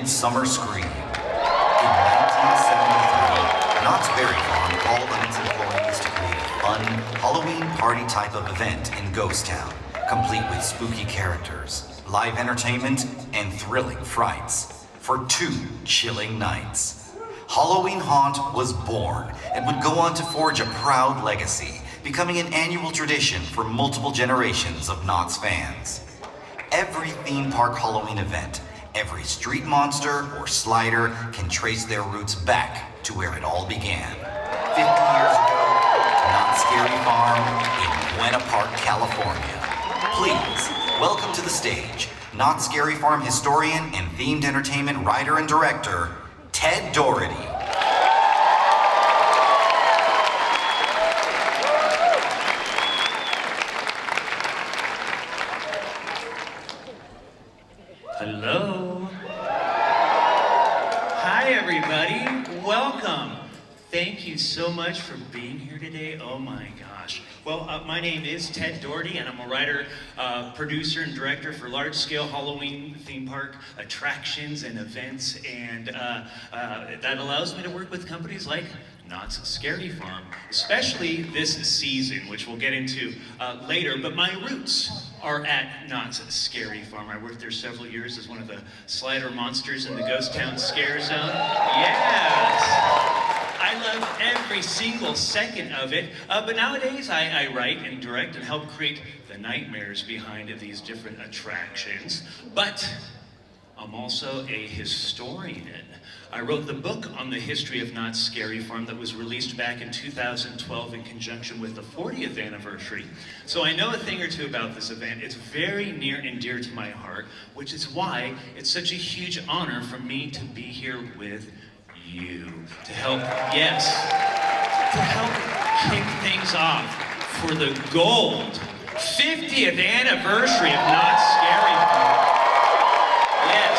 Midsummer Scream. In 1973, Knott's Berry Farm called on its employees to create a fun Halloween party type of event in Ghost Town, complete with spooky characters, live entertainment, and thrilling frights, for 2 chilling nights. Halloween Haunt was born and would go on to forge a proud legacy, becoming an annual tradition for multiple generations of Knott's fans. Every theme park Halloween event, every street monster or slider can trace their roots back to where it all began. 50 years ago, Knott's Scary Farm in Buena Park, California. Please, welcome to the stage, Knott's Scary Farm historian and themed entertainment writer and director, Ted Doherty. Hello. Hi, everybody. Welcome. Thank you so much for being here today. Oh my gosh. Well, my name is Ted Doherty, and I'm a writer, producer, and director for large-scale Halloween theme park attractions and events, and that allows me to work with companies like Knott's Scary Farm, especially this season, which we'll get into later. But my roots are at Knott's Scary Farm. I worked there several years as one of the slider monsters in the Ghost Town Scare Zone. Yes! I love every single second of it, but nowadays I write and direct and help create the nightmares behind these different attractions. But I'm also a historian. I wrote the book on the history of Knott's Scary Farm that was released back in 2012 in conjunction with the 40th anniversary. So I know a thing or two about this event. It's very near and dear to my heart, which is why it's such a huge honor for me to be here with you to help, yes, to help kick things off for the gold 50th anniversary of Knott's Scary Farm. Yes.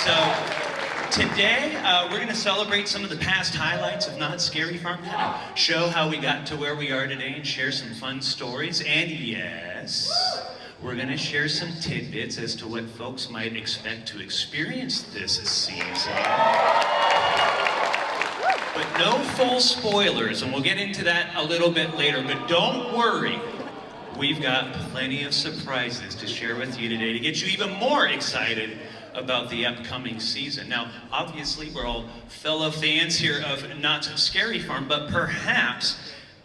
So today we're going to celebrate some of the past highlights of Knott's Scary Farm, kind of show how we got to where we are today and share some fun stories. And yes, we're going to share some tidbits as to what folks might expect to experience this season. But no full spoilers, and we'll get into that a little bit later. But don't worry, we've got plenty of surprises to share with you today to get you even more excited about the upcoming season. Now, obviously, we're all fellow fans here of Knott's Scary Farm, but perhaps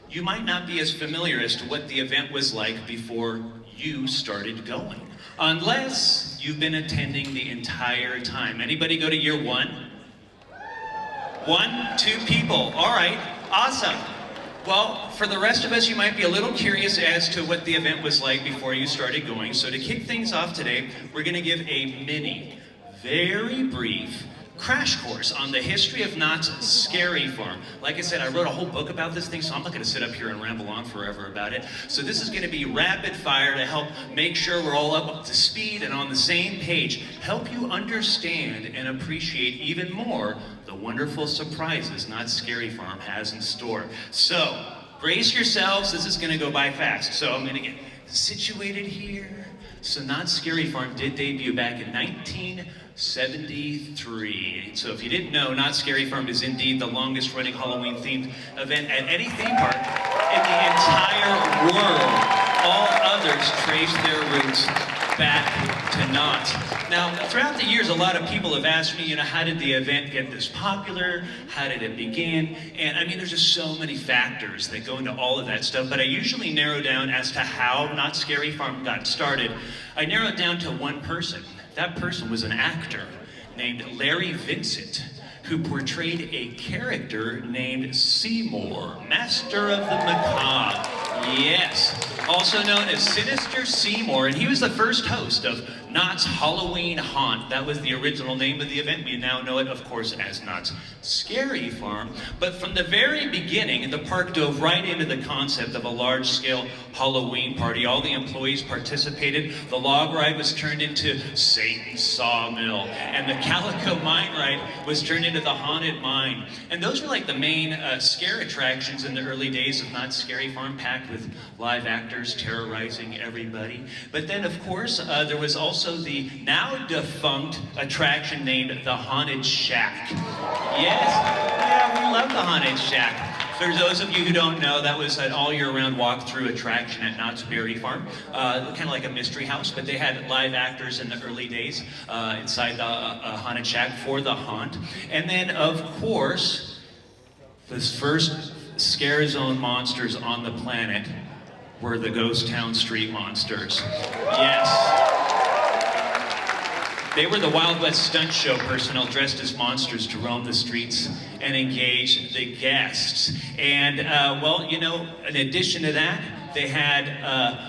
you might not be as familiar as to what the event was like before you started going, unless you've been attending the entire time. Anybody go to year 1? 1, 2 people. All right, awesome. Well, for the rest of us, you might be a little curious as to what the event was like before you started going. So to kick things off today, we're going to give a mini, very brief crash course on the history of Knott's Scary Farm. Like I said, I wrote a whole book about this thing, so I'm not going to sit up here and ramble on forever about it. So this is going to be rapid fire to help make sure we're all up to speed and on the same page, help you understand and appreciate even more the wonderful surprises Knott's Scary Farm has in store. So brace yourselves, this is going to go by fast. So I'm going to get situated here. So Knott's Scary Farm did debut back in 1973. So if you didn't know, Knott's Scary Farm is indeed the longest running Halloween themed event at any theme park in the entire world. All others trace their roots back to Knott. Now, throughout the years, a lot of people have asked me, how did the event get this popular? How did it begin? And I mean, there's just so many factors that go into all of that stuff, but I usually narrow down as to how Knott's Scary Farm got started. I narrow it down to one person. That person was an actor named Larry Vincent, who portrayed a character named Seymour, Master of the Macabre. Yes, also known as Sinister Seymour, and he was the first host of Knott's Halloween Haunt. That was the original name of the event. We now know it, of course, as Knott's Scary Farm. But from the very beginning, the park dove right into the concept of a large-scale Halloween party. All the employees participated. The log ride was turned into Satan's Sawmill, and the Calico Mine Ride was turned into the Haunted Mine. And those were like the main scare attractions in the early days of Knott's Scary Farm, packed with live actors terrorizing everybody. But then, of course, there was also also the now defunct attraction named the Haunted Shack. Yes, yeah, we love the Haunted Shack. For those of you who don't know, that was an all-year-round walk-through attraction at Knott's Berry Farm. Kind of like a mystery house, but they had live actors in the early days inside the Haunted Shack for the haunt. And then, of course, the first scare zone monsters on the planet were the Ghost Town Street Monsters. Yes. They were the Wild West stunt show personnel dressed as monsters to roam the streets and engage the guests. And, well, you know, in addition to that, they had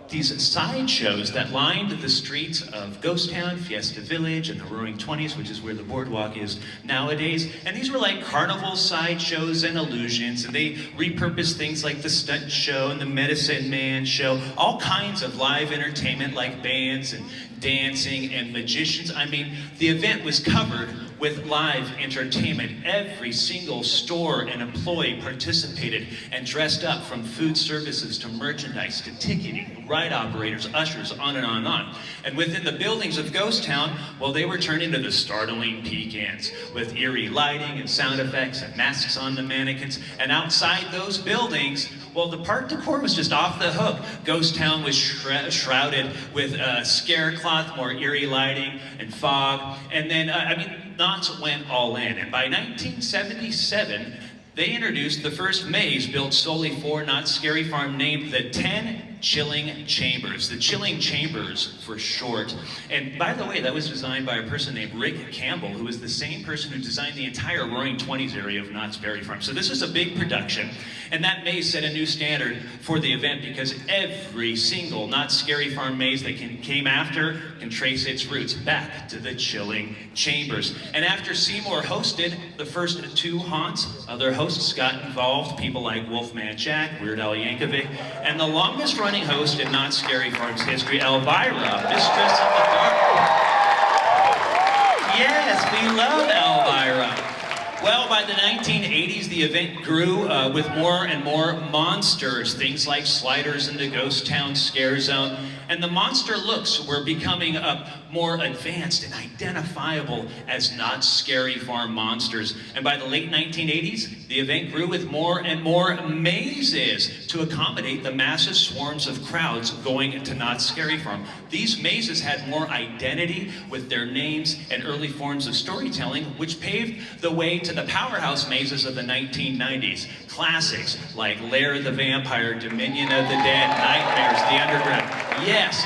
these sideshows that lined the streets of Ghost Town, Fiesta Village, and the Roaring Twenties, which is where the boardwalk is nowadays. And these were like carnival sideshows and illusions, and they repurposed things like the stunt show and the Medicine Man show, all kinds of live entertainment like bands and dancing and magicians. I mean, the event was covered with live entertainment. Every single store and employee participated and dressed up, from food services to merchandise to ticketing, ride operators, ushers, on and on and on. And within the buildings of Ghost Town, well, they were turned into the startling pecans with eerie lighting and sound effects and masks on the mannequins. And outside those buildings, well, the park decor was just off the hook. Ghost Town was shrouded with scare cloth, more eerie lighting and fog. And then, I mean, Knott's went all in. And by 1977, they introduced the first maze built solely for Knott's Scary Farm, named the 10 Chilling Chambers. The Chilling Chambers for short. And by the way, that was designed by a person named Rick Campbell, who was the same person who designed the entire Roaring Twenties area of Knott's Berry Farm. So this is a big production. And that maze set a new standard for the event, because every single Knott's Scary Farm maze that came after can trace its roots back to the Chilling Chambers. And after Seymour hosted the first two haunts, other hosts got involved, people like Wolfman Jack, Weird Al Yankovic, and the longest running host in Knott's Scary Farm's history, Elvira, Mistress of the Dark. Yes, we love Elvira. Well, by the 1980s, the event grew with more and more monsters, things like sliders in the Ghost Town Scare Zone, and the monster looks were becoming more advanced and identifiable as Knott's Scary Farm monsters. And by the late 1980s, the event grew with more and more mazes to accommodate the massive swarms of crowds going to Knott's Scary Farm. These mazes had more identity with their names and early forms of storytelling, which paved the way to the powerhouse mazes of the 1990s. Classics like Lair of the Vampire, Dominion of the Dead, Nightmares, The Underground. Yes,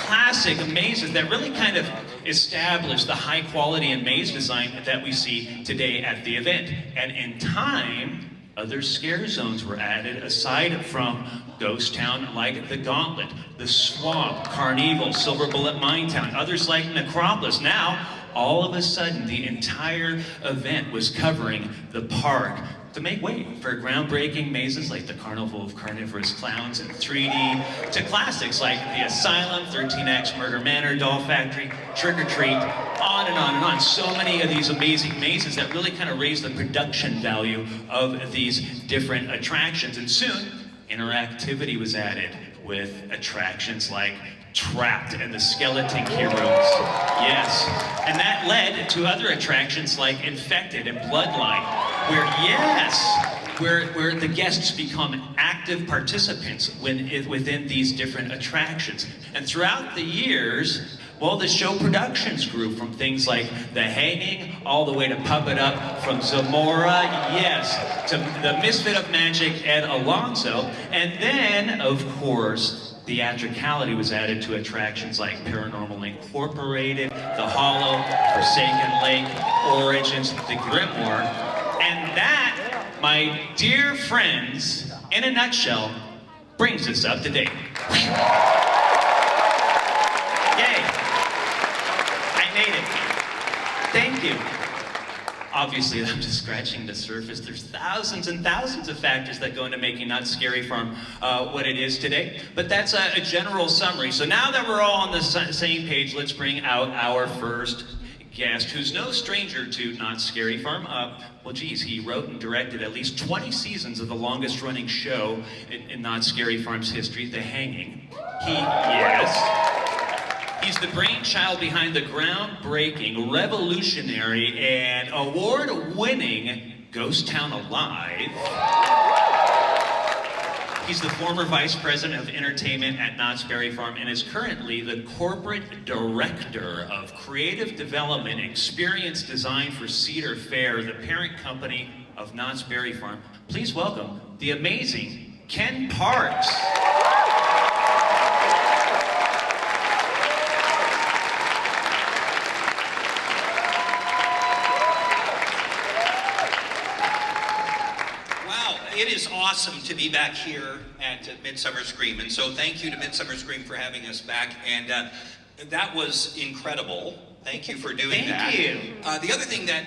classic mazes that really kind of established the high quality in maze design that we see today at the event. And in time, other scare zones were added aside from Ghost Town, like the Gauntlet, the Swamp, Carnival, Silver Bullet Mine Town, others like Necropolis. Now, all of a sudden, the entire event was covering the park to make way for groundbreaking mazes like the Carnival of Carnivorous Clowns in 3D, to classics like the Asylum, 13X Murder Manor, Doll Factory, Trick or Treat, on and on and on. So many of these amazing mazes that really kind of raised the production value of these different attractions. And soon, interactivity was added with attractions like Trapped and the Skeleton Heroes. Yes. And that led to other attractions like Infected and Bloodline, where the guests become active participants within these different attractions. And throughout the years, well, the show productions grew from things like The Hanging all the way to Puppet Up, from Zamora, yes, to the Misfit of Magic, Ed Alonso. And then, of course, theatricality was added to attractions like Paranormal Incorporated, The Hollow, Forsaken Lake, Origins, The Grimoire. And that, my dear friends, in a nutshell, brings us up to date. Yay! I made it. Thank you. Obviously, I'm just scratching the surface. There's thousands and thousands of factors that go into making Knott's Scary Farm what it is today. But that's a general summary. So now that we're all on the same page, let's bring out our first guest, who's no stranger to Knott's Scary Farm. Well, geez, he wrote and directed at least 20 seasons of the longest running show in Knott's Scary Farm's history, The Hanging. Yes. He's the brainchild behind the groundbreaking, revolutionary, and award-winning Ghost Town Alive. He's the former vice president of entertainment at Knott's Berry Farm and is currently the corporate director of creative development and experience design for Cedar Fair, the parent company of Knott's Berry Farm. Please welcome the amazing Ken Parks. It is awesome to be back here at Midsummer Scream, and so thank you to Midsummer Scream for having us back, and that was incredible. Thank you for doing that. Thank you. The other thing that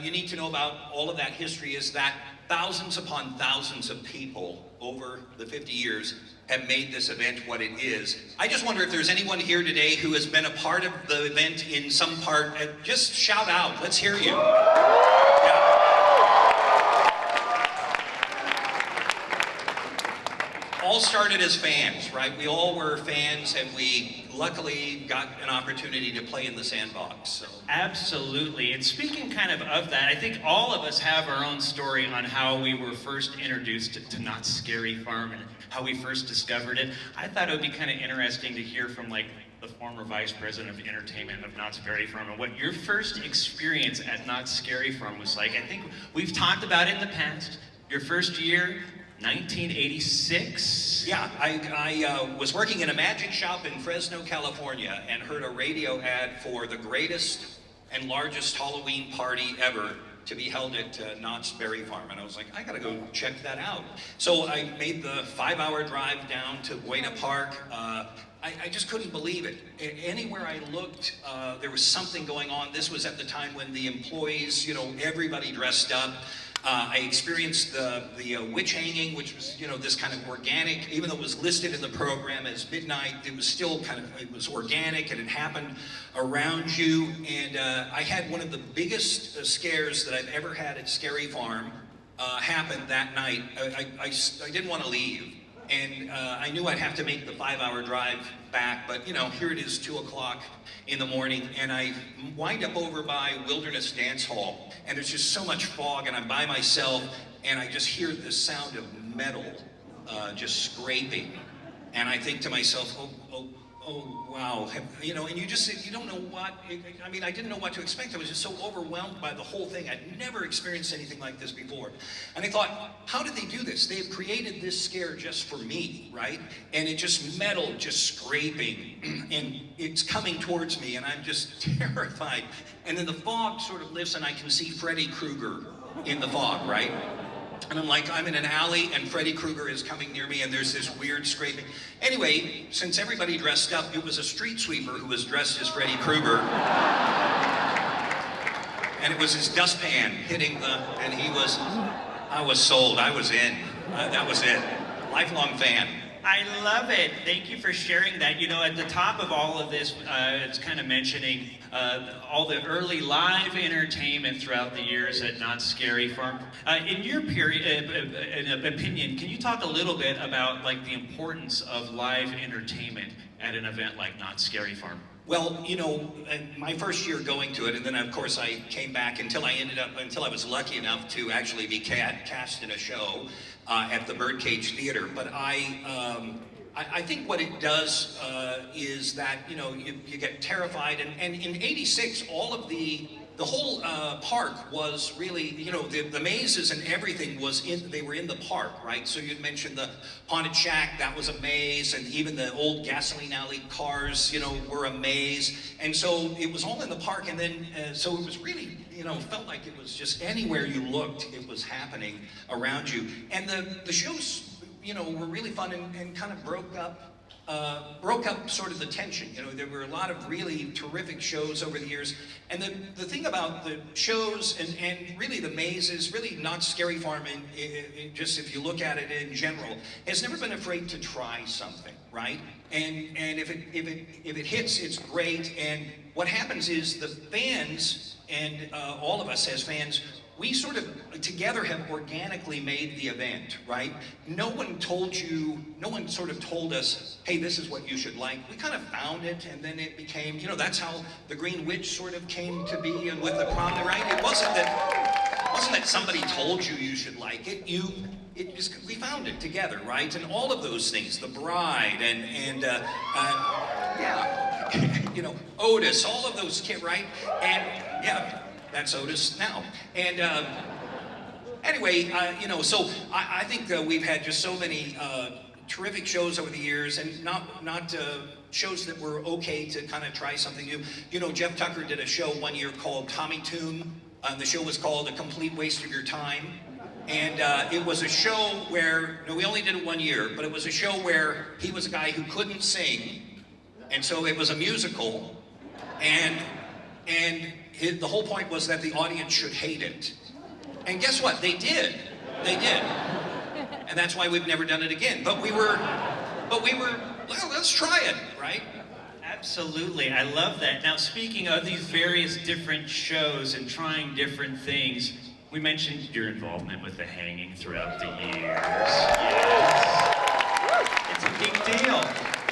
you need to know about all of that history is that thousands upon thousands of people over the 50 years have made this event what it is. I just wonder if there's anyone here today who has been a part of the event in some part. Just shout out. Let's hear you. Yeah. All started as fans, right? We all were fans, and we luckily got an opportunity to play in the sandbox. So. Absolutely. And speaking kind of that, I think all of us have our own story on how we were first introduced to Knott's Scary Farm and how we first discovered it. I thought it would be kind of interesting to hear from like the former vice president of entertainment of Knott's Berry Farm and what your first experience at Knott's Scary Farm was like. I think we've talked about it in the past. Your first year, 1986? Yeah, I was working in a magic shop in Fresno, California, and heard a radio ad for the greatest and largest Halloween party ever to be held at Knott's Berry Farm. And I was like, I gotta go check that out. So I made the 5-hour drive down to Buena Park. I just couldn't believe it. Anywhere I looked, there was something going on. This was at the time when the employees, everybody dressed up. I experienced the witch hanging, which was, this kind of organic, even though it was listed in the program as midnight, it was still it was organic, and it happened around you. And I had one of the biggest scares that I've ever had at Scary Farm happen that night. I didn't want to leave. And I knew I'd have to make the 5-hour drive back, but here it is, 2 o'clock in the morning, and I wind up over by Wilderness Dance Hall, and there's just so much fog, and I'm by myself, and I just hear this sound of metal just scraping, and I think to myself, oh wow, and you don't know what, I didn't know what to expect. I was just so overwhelmed by the whole thing. I'd never experienced anything like this before. And I thought, how did they do this? They've created this scare just for me, right? And it just metal, just scraping, and it's coming towards me, and I'm just terrified. And then the fog sort of lifts, and I can see Freddy Krueger in the fog, right? And I'm like, I'm in an alley, and Freddy Krueger is coming near me, and there's this weird scraping. Anyway, since everybody dressed up, it was a street sweeper who was dressed as Freddy Krueger. And it was his dustpan hitting and I was sold, I was in. That was it. Lifelong fan. I love it. Thank you for sharing that. At the top of all of this, it's kind of mentioning all the early live entertainment throughout the years at Knott's Scary Farm. In your opinion, can you talk a little bit about like the importance of live entertainment at an event like Knott's Scary Farm? Well, my first year going to it, and then of course I came back until I was lucky enough to actually be cast in a show at the Birdcage Theater. But I think what it does is that you get terrified, and in '86 all of the whole park was really, the mazes and everything they were in the park, right? So you'd mentioned the Haunted Shack, that was a maze, and even the old gasoline alley cars, were a maze. And so it was all in the park, and then, so it was really, felt like it was just anywhere you looked, it was happening around you. And the shows, were really fun and kind of broke up sort of the tension. There were a lot of really terrific shows over the years. And the thing about the shows and really the mazes, really Knott's Scary Farm, and just if you look at it in general, has never been afraid to try something, right? And if it hits, it's great. And what happens is the fans and all of us as fans, we sort of together have organically made the event, right? No one told you, no one sort of told us, hey, this is what you should like. We kind of found it, and then it became, you know, that's how the Green Witch sort of came to be, and with the prom, right? It wasn't that somebody told you you should like it. We found it together, right? And all of those things, the bride and yeah, you know, Otis, all of those kids, right? And yeah, that's Otis now. And anyway, you know, so I think we've had just so many terrific shows over the years, and not shows that were okay to kind of try something new. You know, Jeff Tucker did a show one year called Tommy Tomb. The show was called A Complete Waste of Your Time. And it was a show where, no, we only did it one year, but it was a show where he was a guy who couldn't sing, and so it was a musical, and the whole point was that the audience should hate it. And guess what? They did. They did. And that's why we've never done it again. But we were, well, let's try it, right? Absolutely, I love that. Now, speaking of these various different shows and trying different things, we mentioned your involvement with the hanging throughout the years. Yes. It's a big deal.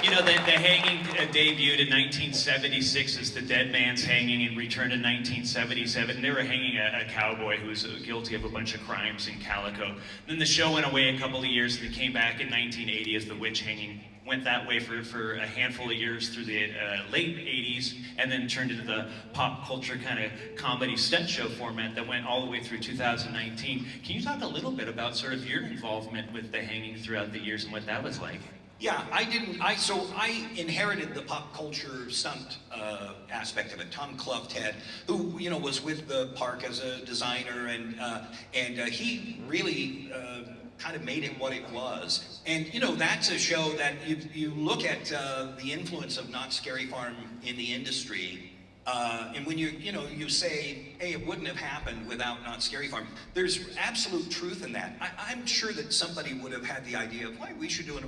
You know, the hanging debuted in 1976 as the Dead Man's Hanging and returned in 1977. They were hanging a cowboy who was guilty of a bunch of crimes in Calico. Then the show went away a couple of years, and it came back in 1980 as the witch hanging. Went that way for a handful of years through the late 80s, and then turned into the pop culture kind of comedy stunt show format that went all the way through 2019. Can you talk a little bit about sort of your involvement with the hanging throughout the years and what that was like? Yeah, I inherited the pop culture stunt aspect of it. Tom Clough-Ted, who, you know, was with the park as a designer, and he really kind of made it what it was. And, you know, that's a show that you look at the influence of Knott's Scary Farm in the industry, and when you say, hey, it wouldn't have happened without Knott's Scary Farm, there's absolute truth in that. I'm sure that somebody would have had the idea of, why, we should do a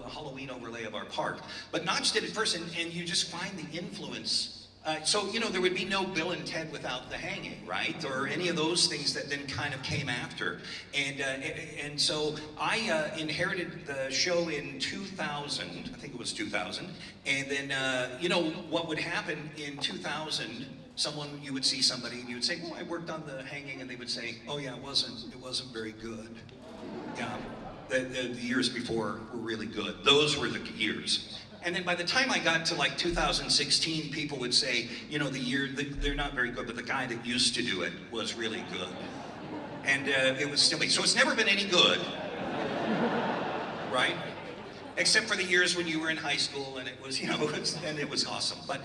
Halloween overlay of our park. But Knott's did it first, and you just find the influence. So, you know, there would be no Bill and Ted without the hanging, right? Or any of those things that then kind of came after. And so I inherited the show in 2000, I think it was 2000. And then, you know, what would happen in 2000, you would see somebody and you would say, well, I worked on the hanging, and they would say, oh yeah, it wasn't very good. Yeah, the years before were really good. Those were the years. And then by the time I got to like 2016, people would say, you know, they're not very good, but the guy that used to do it was really good. And it was still me. So it's never been any good, right? Except for the years when you were in high school, and it was, you know, it was awesome. But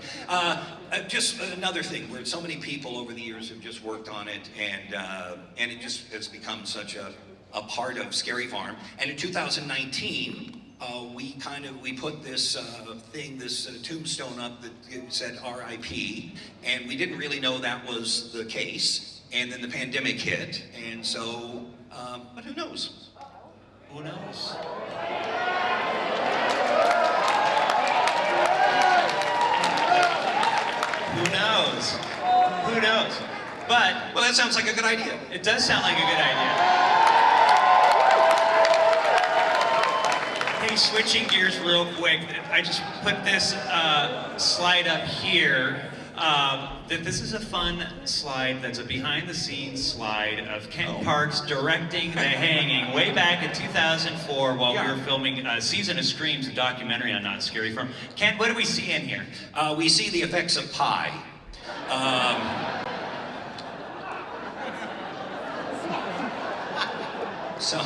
just another thing where so many people over the years have just worked on it, and it just has become such a part of Scary Farm. And in 2019, we put this tombstone up that said R.I.P. and we didn't really know that was the case. And then the pandemic hit, and so, but who knows? Who knows? Who knows? Who knows? But, well, that sounds like a good idea. It does sound like a good idea. Hey, switching gears real quick, I just put this slide up here. That this is a fun slide that's a behind-the-scenes slide of Ken Parks directing The Hanging way back in 2004 while we were filming Season of Screams, a documentary on Knott's Scary Farm. Ken, what do we see in here? We see the effects of pie. So,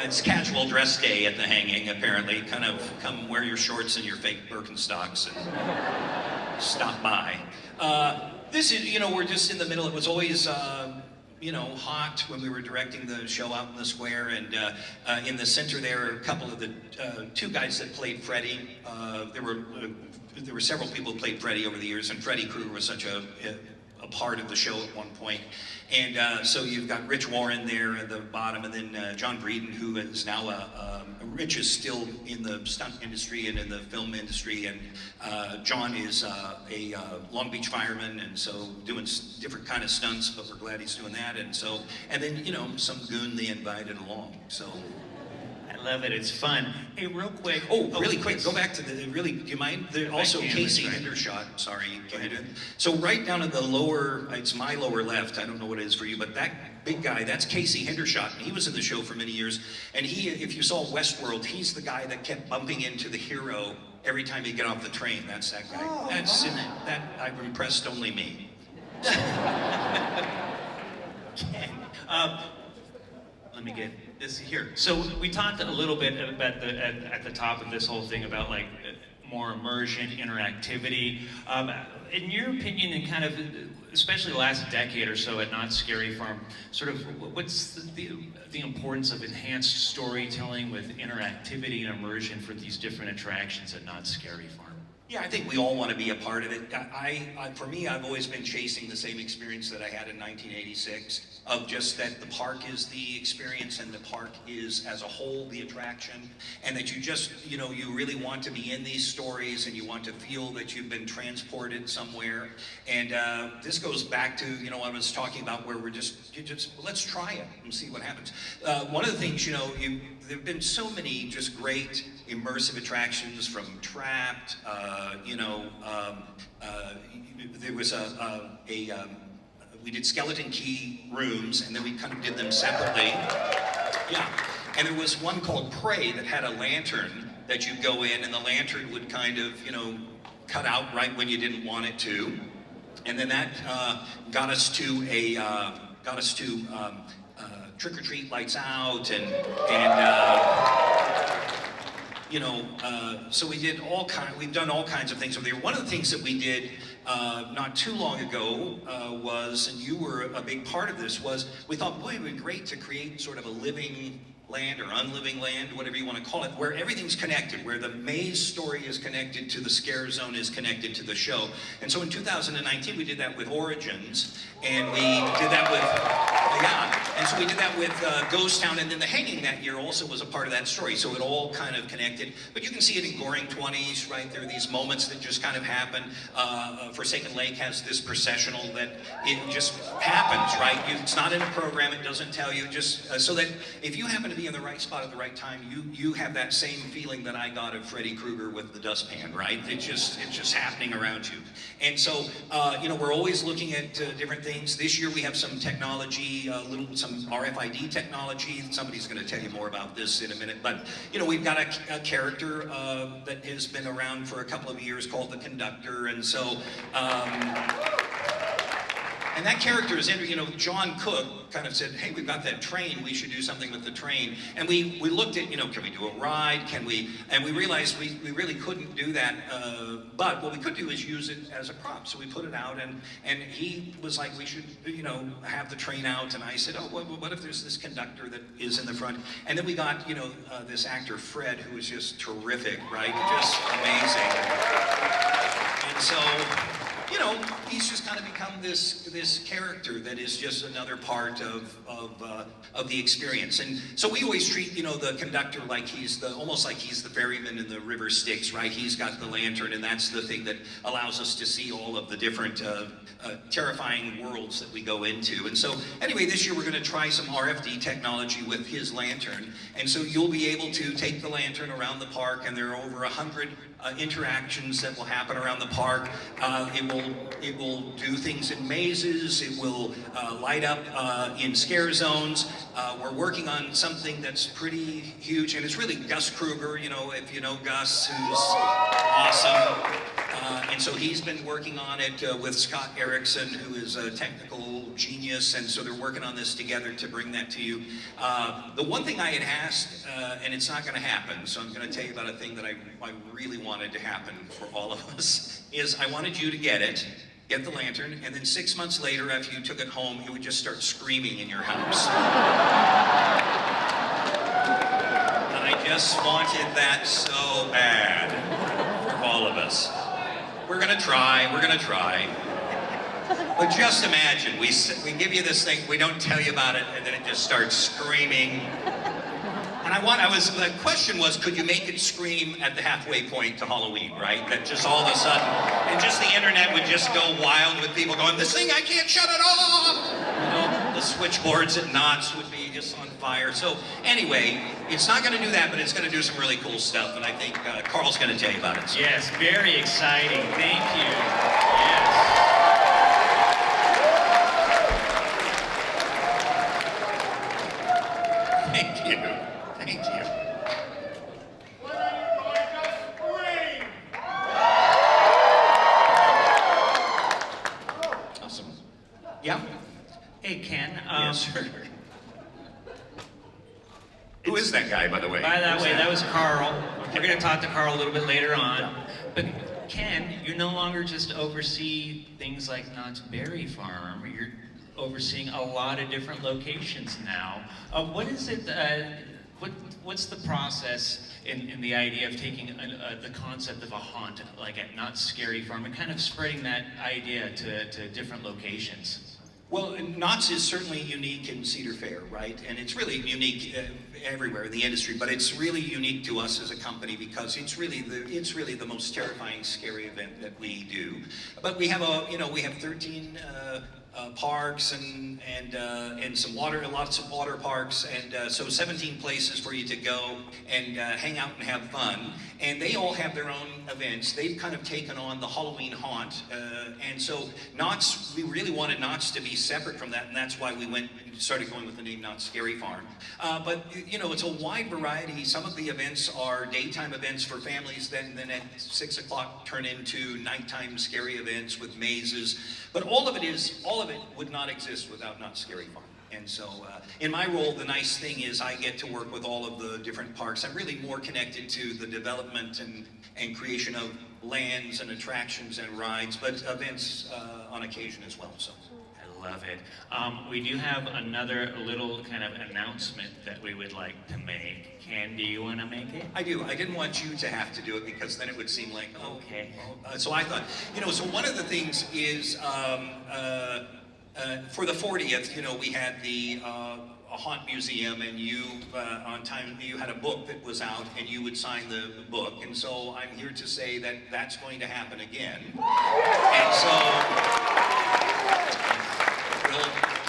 it's casual dress day at the Hanging, apparently. Kind of come wear your shorts and your fake Birkenstocks and stop by. This is, you know, we're just in the middle. It was always, you know, hot when we were directing the show out in the square, and in the center there are a couple of the two guys that played Freddy. There were several people who played Freddy over the years, and Freddy Krueger was such a a part of the show at one point. And so you've got Rich Warren there at the bottom, and then John Breeden, who is now Rich is still in the stunt industry and in the film industry, and John is a Long Beach fireman, and so doing different kind of stunts, but we're glad he's doing that. And then, you know, some goon they invited along, so. I love it. It's fun. Hey, real quick. Oh, really quick. yes. Go back to the really. Do you mind? Also, can, Casey that's right. Hendershot. Sorry. So right down in the lower, it's my lower left. I don't know what it is for you, but that big guy, that's Casey Hendershot. He was in the show for many years, and he, if you saw Westworld, he's the guy that kept bumping into the hero every time he get off the train. That's that guy. Oh, That's wow. that. I've impressed only me. Let me get this here. So we talked a little bit about at the top of this whole thing about like more immersion, interactivity. In your opinion, and kind of, especially the last decade or so at Not Scary Farm, sort of what's the importance of enhanced storytelling with interactivity and immersion for these different attractions at Not Scary Farm? Yeah, I think we all want to be a part of it. For me, I've always been chasing the same experience that I had in 1986, of just that the park is the experience and the park is, as a whole, the attraction, and that you just, you know, you really want to be in these stories and you want to feel that you've been transported somewhere. And this goes back to, you know, what I was talking about, where we're just let's try it and see what happens. One of the things, you know, there have been so many just great immersive attractions, from Trapped, there was we did Skeleton Key rooms, and then we kind of did them separately. Yeah, and there was one called Prey that had a lantern that you'd go in, and the lantern would kind of, you know, cut out right when you didn't want it to, and then that got us to Trick or Treat Lights Out, so we've done all kinds of things over there. One of the things that we did not too long ago was, and you were a big part of this, was we thought, boy, it would be great to create sort of a living land or unliving land, whatever you want to call it, where everything's connected, where the maze story is connected to the scare zone is connected to the show. And so in 2019, we did that with Origins, and we did that with Ghost Town, and then the Hanging that year also was a part of that story, so it all kind of connected. But you can see it in Goring 20s, right? There are these moments that just kind of happen. Forsaken Lake has this processional that it just happens, right? It's not in a program, it doesn't tell you, just so that if you happen to be in the right spot at the right time, you have that same feeling that I got of Freddy Krueger with the dustpan, right? It's just happening around you. And so, we're always looking at different things. This year we have some technology, some RFID technology. Somebody's going to tell you more about this in a minute. But, we've got a character that has been around for a couple of years called the Conductor. And so, and that character is, John Cook kind of said, hey, we've got that train, we should do something with the train. And we looked at, can we do a ride? And we realized we really couldn't do that, but what we could do is use it as a prop. So we put it out, and he was like, we should, have the train out. And I said, oh, what if there's this conductor that is in the front? And then we got, this actor, Fred, who was just terrific, right? Just amazing. And so, he's just kind of become this character that is just another part of the experience. And so we always treat, the conductor like almost like he's the ferryman in the river Styx, right? He's got the lantern, and that's the thing that allows us to see all of the different terrifying worlds that we go into. And so anyway, this year we're going to try some RFD technology with his lantern. And so you'll be able to take the lantern around the park, and there are over 100 interactions that will happen around the park. It will do things in mazes. It will light up in scare zones. We're working on something that's pretty huge, and it's really Gus Kruger, if you know Gus, who's awesome. And so he's been working on it with Scott Erickson, who is a technical genius, and so they're working on this together to bring that to you. The one thing I had asked, and it's not going to happen, so I'm going to tell you about a thing that I really wanted to happen for all of us, is I wanted you to get the lantern, and then 6 months later, after you took it home, it would just start screaming in your house. And I just wanted that so bad for all of us. We're gonna try. But But just imagine, we give you this thing, we don't tell you about it, and then it just starts screaming. And the question was, could you make it scream at the halfway point to Halloween, right? That just all of a sudden, and just the internet would just go wild with people going, this thing, I can't shut it off! You know, the switchboards at Knott's would be just on fire. So anyway, it's not gonna do that, but it's gonna do some really cool stuff, and I think Carl's gonna tell you about it. So. Yes, very exciting. Thank you. Yes. Thank you. Thank you. Awesome. Yeah? Hey, Ken. Yes, sir. Who is that guy, by the way? By that way, that was Carl. We're going to talk to Carl a little bit later on. But Ken, you no longer just oversee things like Knott's Berry Farm. You're overseeing a lot of different locations now. What is it? What's the process in the idea of taking the concept of a haunt, like at Knott's Scary Farm, and kind of spreading that idea to different locations? Well, Knott's is certainly unique in Cedar Fair, right? And it's really unique everywhere in the industry, but it's really unique to us as a company because it's really the most terrifying, scary event that we do. But we have we have 13 parks and some lots of water parks, and so 17 places for you to go and hang out and have fun. And they all have their own events. They've kind of taken on the Halloween haunt, and so Knott's, we really wanted Knott's to be separate from that, and that's why we started going with the name Knott's Scary Farm. But it's a wide variety. Some of the events are daytime events for families, then at 6 o'clock turn into nighttime scary events with mazes. But all of it would not exist without Knott's Scary Farm. And so in my role, the nice thing is I get to work with all of the different parks. I'm really more connected to the development and creation of lands and attractions and rides, but events on occasion as well. So. I love it. We do have another little kind of announcement that we would like to make. Ken, do you want to make it? I do. I didn't want you to have to do it because then it would seem like, okay. So I thought, so one of the things is for the 40th, we had a haunt museum, and you had a book that was out, and you would sign the book, and so I'm here to say that that's going to happen again. And so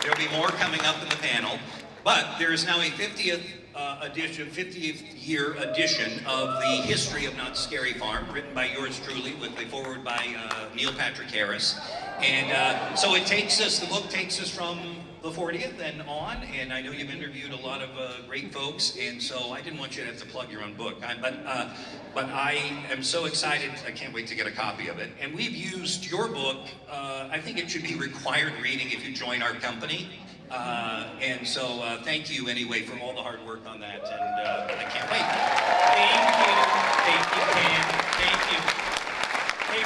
there'll be more coming up in the panel, but there is now a 50th year edition of the history of Knott's Scary Farm, written by yours truly, with a foreword by Neil Patrick Harris. And so the book takes us from the 40th and on, and I know you've interviewed a lot of great folks, and so I didn't want you to have to plug your own book. But I am so excited, I can't wait to get a copy of it. And we've used your book, I think it should be required reading if you join our company. And so thank you anyway for all the hard work on that, and I can't wait. Thank you, Ken. Thank you. Hey,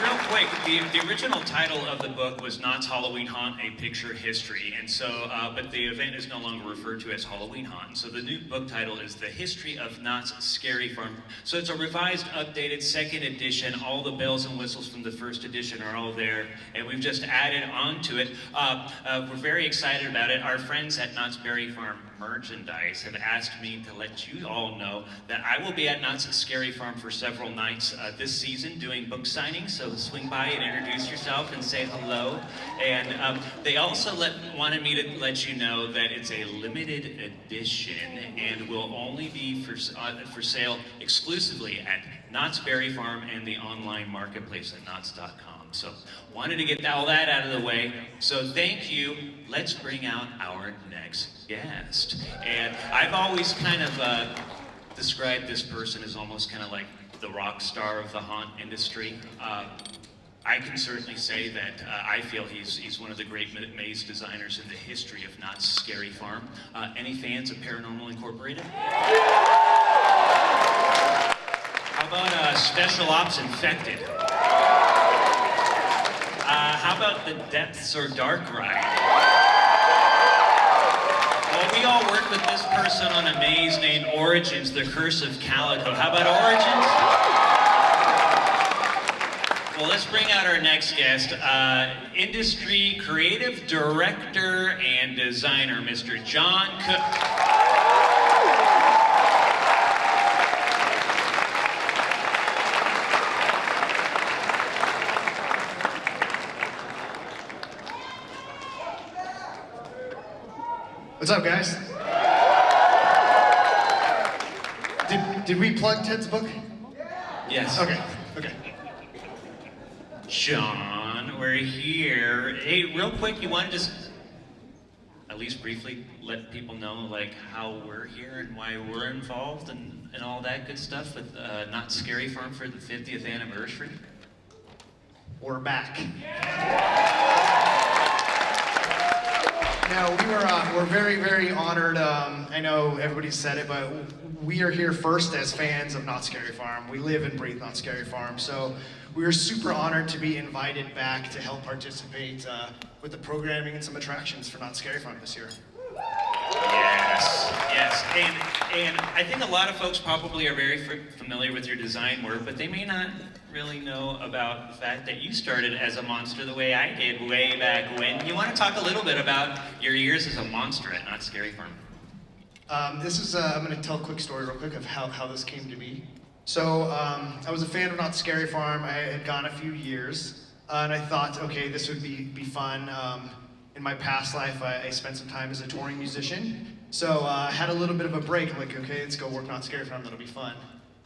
real quick, the original title of the book was Knott's Halloween Haunt, A Picture History, and so, but the event is no longer referred to as Halloween Haunt. So the new book title is The History of Knott's Scary Farm. So it's a revised, updated second edition. All the bells and whistles from the first edition are all there, and we've just added on to it. We're very excited about it. Our friends at Knott's Berry Farm Merchandise have asked me to let you all know that I will be at Knott's Scary Farm for several nights this season doing book signings, so swing by and introduce yourself and say hello. And they also wanted me to let you know that it's a limited edition and will only be for sale exclusively at Knott's Berry Farm and the online marketplace at knotts.com. So wanted to get all that out of the way. So thank you. Let's bring out our next guest. And I've always kind of described this person as almost kind of like the rock star of the haunt industry. I can certainly say that I feel he's one of the great maze designers in the history of Knott's Scary Farm. Any fans of Paranormal Incorporated? How about Special Ops Infected? How about the Depths or Dark ride? Well, we all worked with this person on a maze named Origins, The Curse of Calico. How about Origins? Well, let's bring out our next guest, industry creative director and designer, Mr. John Cook. What's up, guys? Did we plug Ted's book? Yes. Okay. John, we're here. Hey, real quick, you want to just at least briefly let people know like how we're here and why we're involved and all that good stuff with Not Scary Farm for the 50th anniversary? We're back. No, we're very, very honored. I know everybody said it, but we are here first as fans of Not Scary Farm. We live and breathe Not Scary Farm, so we are super honored to be invited back to help participate with the programming and some attractions for Not Scary Farm this year. Yes, and I think a lot of folks probably are very familiar with your design work, but they may not really know about the fact that you started as a monster the way I did way back when. You want to talk a little bit about your years as a monster at Not Scary Farm? I'm going to tell a quick story real quick of how this came to be. So I was a fan of Not Scary Farm. I had gone a few years, and I thought, okay, this would be fun. In my past life, I spent some time as a touring musician, so I had a little bit of a break. I'm like, okay, let's go work Not Scary Farm. That'll be fun.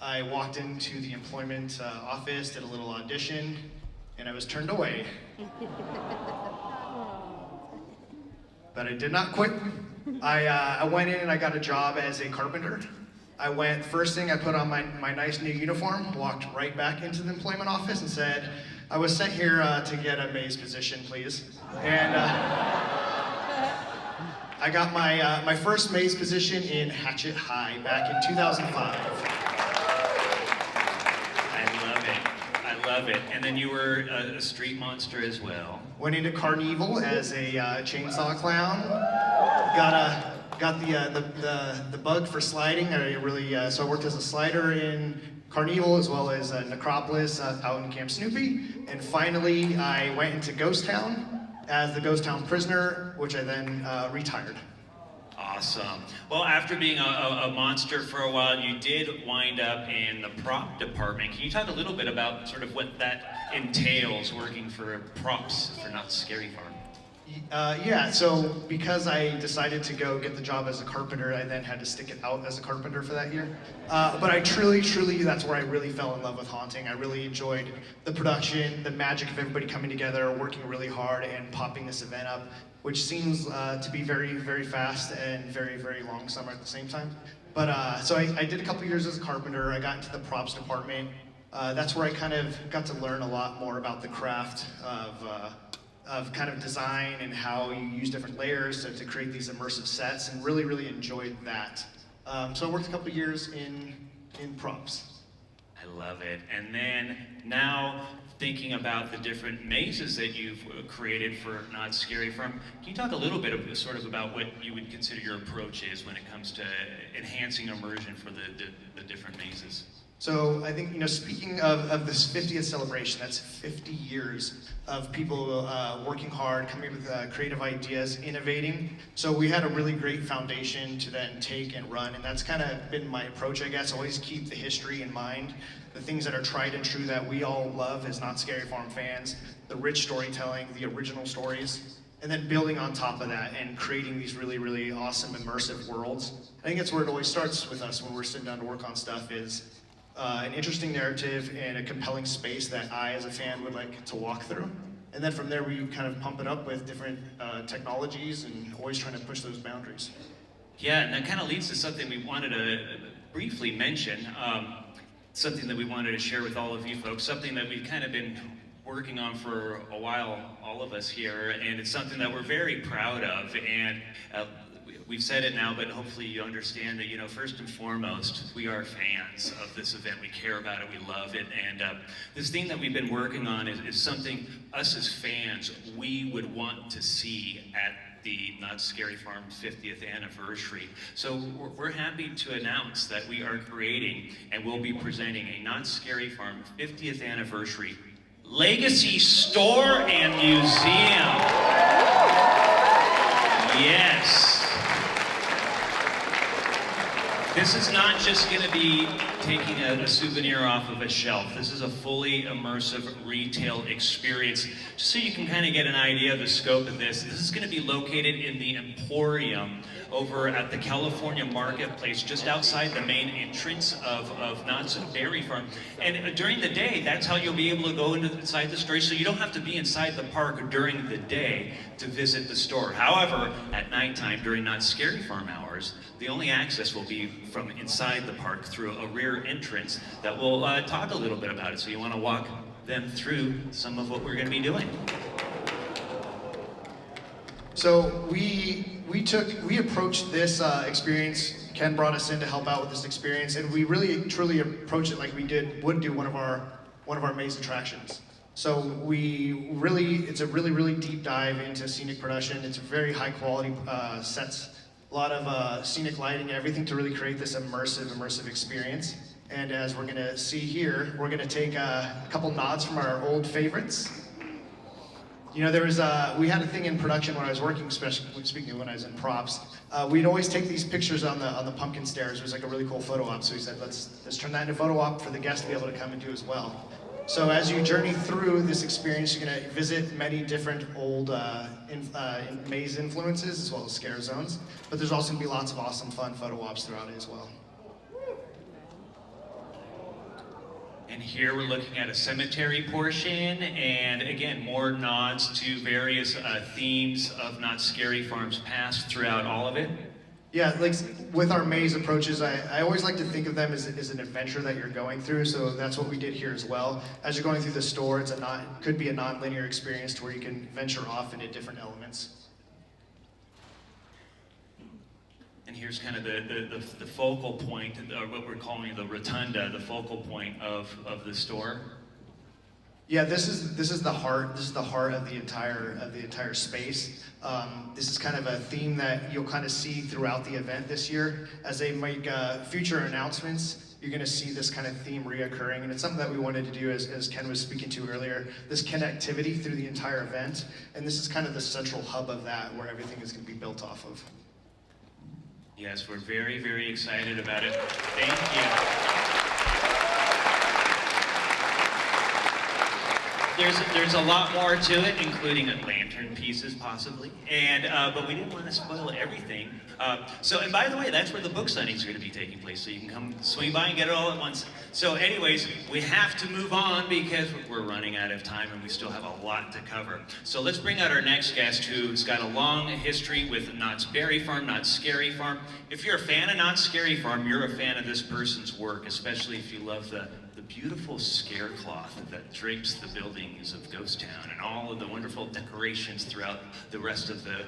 I walked into the employment office, did a little audition, and I was turned away. But I did not quit. I went in and I got a job as a carpenter. First thing I put on my nice new uniform, walked right back into the employment office and said, I was sent here to get a maze position, please. And I got my first maze position in Hatchet High back in 2005. I love it. And then you were a street monster as well. Went into Carnival as a chainsaw clown. Got the bug for sliding. So I worked as a slider in Carnival as well as Necropolis out in Camp Snoopy. And finally, I went into Ghost Town as the Ghost Town prisoner, which I then retired. Awesome. Well, after being a monster for a while, you did wind up in the prop department. Can you talk a little bit about sort of what that entails, working for props for Not Scary Farm? Yeah, so because I decided to go get the job as a carpenter, I then had to stick it out as a carpenter for that year. But I truly, that's where I really fell in love with Haunting. I really enjoyed the production, the magic of everybody coming together, working really hard, and popping this event up, which seems to be very, very fast and very, very long summer at the same time. But so I did a couple years as a carpenter. I got into the props department. That's where I kind of got to learn a lot more about the craft of kind of design and how you use different layers to create these immersive sets, and really, really enjoyed that. So I worked a couple years in props. I love it. And then now thinking about the different mazes that you've created for Not Scary Farm, can you talk a little bit about what you would consider your approach is when it comes to enhancing immersion for the different mazes? So I think, speaking of this 50th celebration, that's 50 years of people working hard, coming up with creative ideas, innovating. So we had a really great foundation to then take and run, and that's kind of been my approach, I guess. Always keep the history in mind, the things that are tried and true that we all love as Not Scary Farm fans, the rich storytelling, the original stories, and then building on top of that and creating these really, really awesome immersive worlds. I think that's where it always starts with us when we're sitting down to work on stuff, is an interesting narrative and a compelling space that I, as a fan, would like to walk through. And then from there, we kind of pump it up with different technologies and always trying to push those boundaries. Yeah, and that kind of leads to something we wanted to briefly mention, something that we wanted to share with all of you folks, something that we've kind of been working on for a while, all of us here, and it's something that we're very proud of. And we've said it now, but hopefully you understand that, first and foremost, we are fans of this event. We care about it, we love it, and this thing that we've been working on is something us as fans, we would want to see at the Not Scary Farm 50th anniversary. So we're happy to announce that we are creating and will be presenting a Not Scary Farm 50th anniversary Legacy Store and Museum. Yes. This is not just going to be taking a souvenir off of a shelf. This is a fully immersive retail experience. Just so you can kind of get an idea of the scope of this, this is going to be located in the Emporium over at the California Marketplace, just outside the main entrance of Knott's Berry Farm. And during the day, that's how you'll be able to go inside the store. So you don't have to be inside the park during the day to visit the store. However, at nighttime during Knott's Scary Farm hours, the only access will be from inside the park through a rear entrance that will talk a little bit about it. So you want to walk them through some of what we're going to be doing. So we approached this experience. Ken brought us in to help out with this experience, and we really truly approached it like we would do one of our maze attractions. So it's a really deep dive into scenic production. It's very high quality sets, a lot of scenic lighting, everything to really create this immersive experience. And as we're gonna see here, we're gonna take a couple nods from our old favorites. You know, we had a thing in production when I was working, especially speaking of when I was in props. We'd always take these pictures on the pumpkin stairs. It was like a really cool photo op. So we said, let's turn that into a photo op for the guests to be able to come and do as well. So as you journey through this experience, you're gonna visit many different old maze influences as well as scare zones. But there's also gonna be lots of awesome, fun photo ops throughout it as well. And here we're looking at a cemetery portion, and again, more nods to various themes of Knott's Scary Farm's past throughout all of it. Yeah, like with our maze approaches, I always like to think of them as an adventure that you're going through, so that's what we did here as well. As you're going through the store, it could be a non-linear experience to where you can venture off into different elements. And here's kind of the focal point, what we're calling the rotunda, the focal point of the store. Yeah, this is the heart. This is the heart of the entire space. This is kind of a theme that you'll kind of see throughout the event this year. As they make future announcements, you're going to see this kind of theme reoccurring, and it's something that we wanted to do, as Ken was speaking to earlier. This connectivity through the entire event, and this is kind of the central hub of that, where everything is going to be built off of. Yes, we're very excited about it. Thank you. There's a lot more to it, including lantern pieces possibly, and but we didn't want to spoil everything. And by the way, that's where the book signings are going to be taking place, so you can come swing by and get it all at once. So anyways, we have to move on because we're running out of time and we still have a lot to cover. So let's bring out our next guest, who's got a long history with Knott's Berry Farm, Knott's Scary Farm. If you're a fan of Knott's Scary Farm, you're a fan of this person's work, especially if you love the beautiful scare cloth that drapes the buildings of Ghost Town and all of the wonderful decorations throughout the rest of the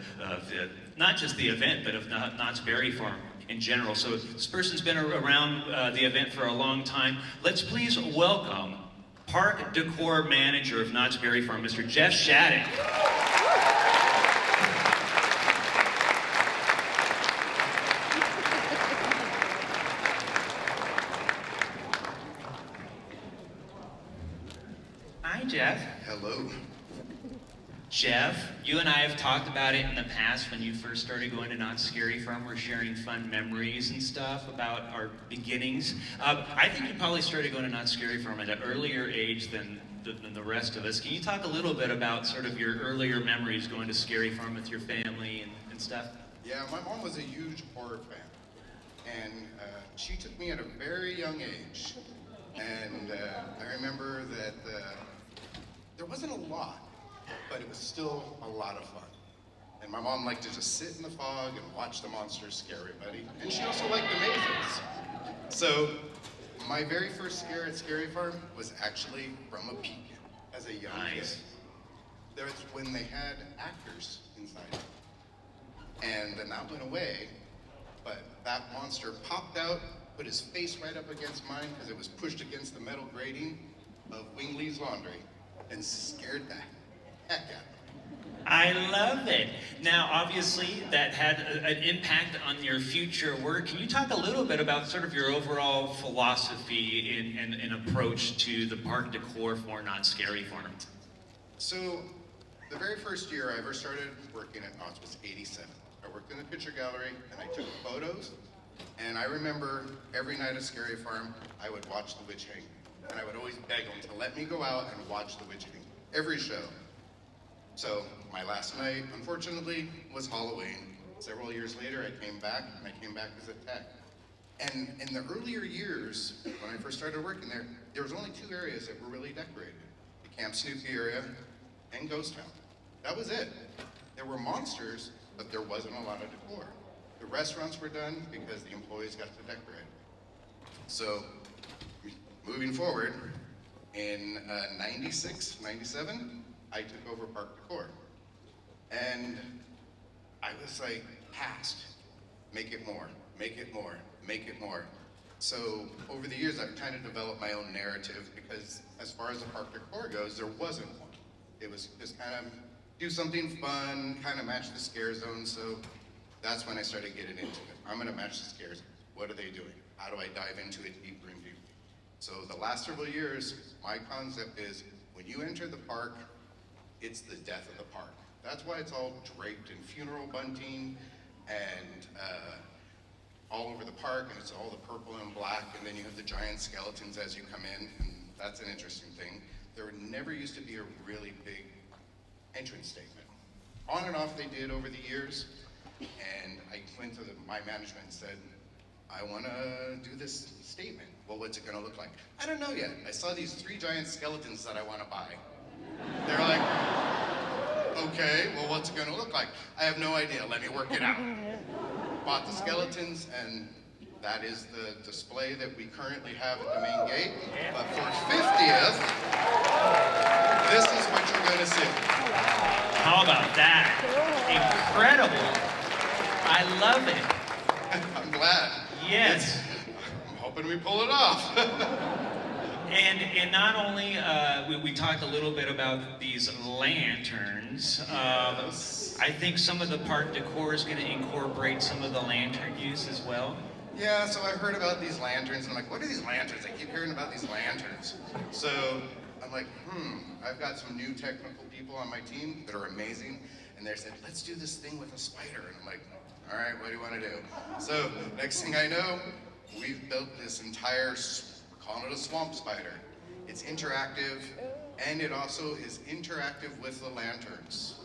not just the event, but of Knott's Berry Farm in general. So this person's been around the event for a long time. Let's please welcome Park Decor Manager of Knott's Berry Farm, Mr. Jeff Shattuck. Hi, Jeff. Hello. Jeff, you and I have talked about it in the past when you first started going to Knott's Scary Farm. We're sharing fun memories and stuff about our beginnings. I think you probably started going to Knott's Scary Farm at an earlier age than the rest of us. Can you talk a little bit about sort of your earlier memories going to Scary Farm with your family and stuff? Yeah, my mom was a huge horror fan, and she took me at a very young age. And I remember that there wasn't a lot, but it was still a lot of fun. And my mom liked to just sit in the fog and watch the monsters scare everybody. And she also liked the mazes. So my very first scare at Scary Farm was actually from a peek as a young kid. There was when they had actors inside. And then that went away, but that monster popped out, put his face right up against mine because it was pushed against the metal grating of Wingley's Laundry and scared the heck out of me. I love it. Now, obviously, that had an impact on your future work. Can you talk a little bit about sort of your overall philosophy and approach to the park decor for Not Scary Farm? So, the very first year I ever started working at Knott's was '87. I worked in the picture gallery and I took photos. And I remember every night at Scary Farm, I would watch the witch hang. And I would always beg them to let me go out and watch the witch hang. Every show. So my last night, unfortunately, was Halloween. Several years later, I came back, and I came back as a tech. And in the earlier years, when I first started working there, there was only 2 areas that were really decorated. The Camp Snoopy area and Ghost Town. That was it. There were monsters, but there wasn't a lot of decor. The restaurants were done because the employees got to decorate. So, moving forward, in 96, 97, I took over park decor. And I was like, past, make it more, make it more, make it more. So over the years, I've kind of developed my own narrative because as far as the park decor goes, there wasn't one. It was just kind of do something fun, kind of match the scare zone. So that's when I started getting into it. I'm gonna match the scares. What are they doing? How do I dive into it deeper and deeper? So the last several years, my concept is when you enter the park, it's the death of the park. That's why it's all draped in funeral bunting and all over the park, and it's all the purple and black, and then you have the giant skeletons as you come in, and that's an interesting thing. There never used to be a really big entrance statement. On and off they did over the years, and I went to my management and said, I want to do this statement. Well, what's it going to look like? I don't know yet. I saw these 3 giant skeletons that I want to buy. They're like, okay, well, what's it going to look like? I have no idea. Let me work it out. Bought the skeletons, and that is the display that we currently have at the main gate. But for 50th, this is what you're going to see. How about that? Incredible. I love it. I'm glad. Yes. I'm hoping we pull it off. And not only, we talked a little bit about these lanterns. I think some of the park decor is going to incorporate some of the lantern use as well. Yeah, so I heard about these lanterns, and I'm like, what are these lanterns? I keep hearing about these lanterns. So I'm like, I've got some new technical people on my team that are amazing, and they said, let's do this thing with a spider. And I'm like, all right, what do you want to do? So next thing I know, we've built this entire, we're calling it a swamp spider. It's interactive, and it also is interactive with the lanterns.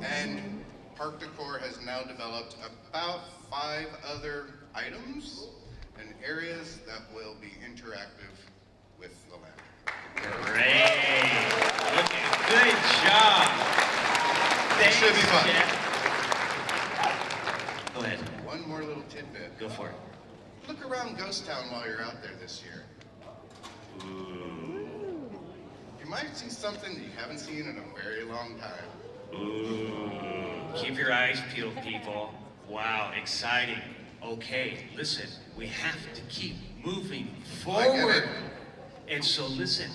And Park Decor has now developed about 5 other items and areas that will be interactive with the lantern. Great. Good job. It should be fun. Jeff. Go ahead. One more little tidbit. Go for it. Look around Ghost Town while you're out there this year. You might see something that you haven't seen in a very long time. Ooh. Keep your eyes peeled, people. Wow, exciting. Okay, listen, we have to keep moving forward. And so listen,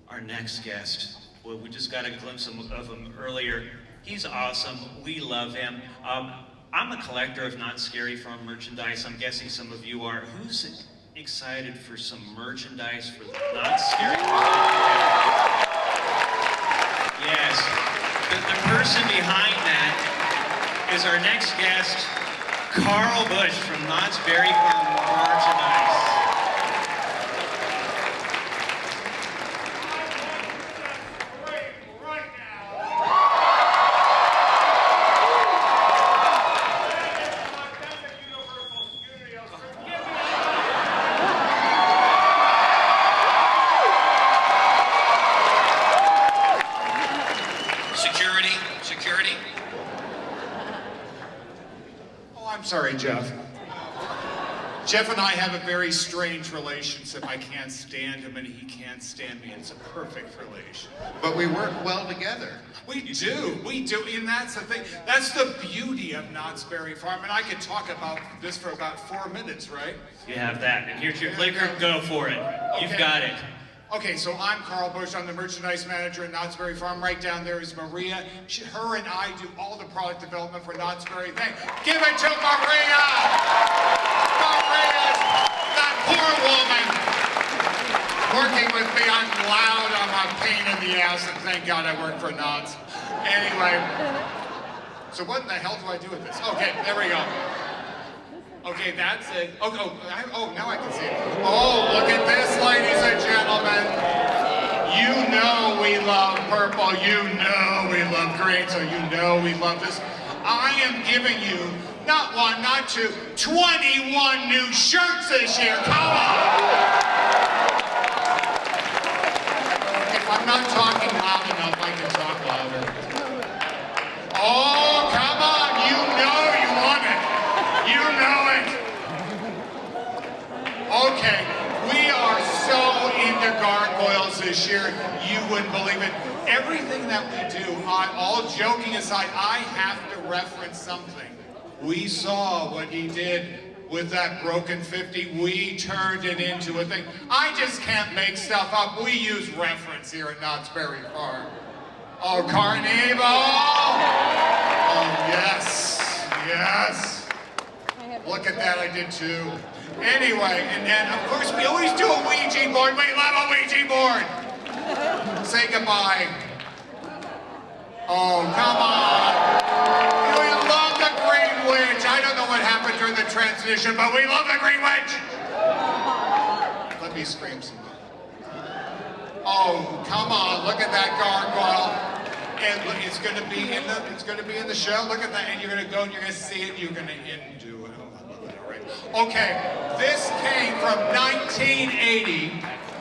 our next guest, well, we just got a glimpse of him earlier. He's awesome, we love him. I'm a collector of Not Scary Farm merchandise. I'm guessing some of you are. Who's excited for some merchandise for Not Scary Farm? Yes, the person behind that is our next guest, Carl Bush from Knott's Berry Farm Merchandise. Security. Oh, I'm sorry, Jeff. Jeff and I have a very strange relationship. I can't stand him and he can't stand me. It's a perfect relation. But we work well together. We do, and that's the thing. That's the beauty of Knott's Berry Farm, and I could talk about this for about 4 minutes, right? You have that, and here's your clicker, go for it. You've Okay. got it. Okay, so I'm Carl Bush. I'm the merchandise manager at Knott's Berry Farm. Right down there is Maria. Her and I do all the product development for Knott's Berry. Give it to Maria! Maria, that poor woman, working with me. I'm loud. I'm a pain in the ass, and thank God I work for Knott's. Anyway, so what in the hell do I do with this? Okay, there we go. Okay, that's it. Oh, now I can see it. Oh, look at this, ladies and gentlemen. You know we love purple. You know we love green. So you know we love this. I am giving you, not one, not two, 21 new shirts this year. Come on. If I'm not talking loud enough, I can talk louder. Oh, come on. You know you want it. You know it. Okay, we are so into gargoyles this year, you wouldn't believe it. Everything that we do, all joking aside, I have to reference something. We saw what he did with that broken 50. We turned it into a thing. I just can't make stuff up. We use reference here at Knott's Berry Farm. Oh, Carnival! Oh, yes, yes. Look at that, I did too. Anyway, and then of course we always do a Ouija board. We love a Ouija board. Say goodbye. Oh, come on. We love the Green Witch. I don't know what happened during the transition, but we love the Green Witch. Let me scream some more. Oh, come on, look at that gargoyle. And look, it's going to be in the show. Look at that, and you're going to go and you're going to see it. You're going to do it. All right. Okay, this came from 1980.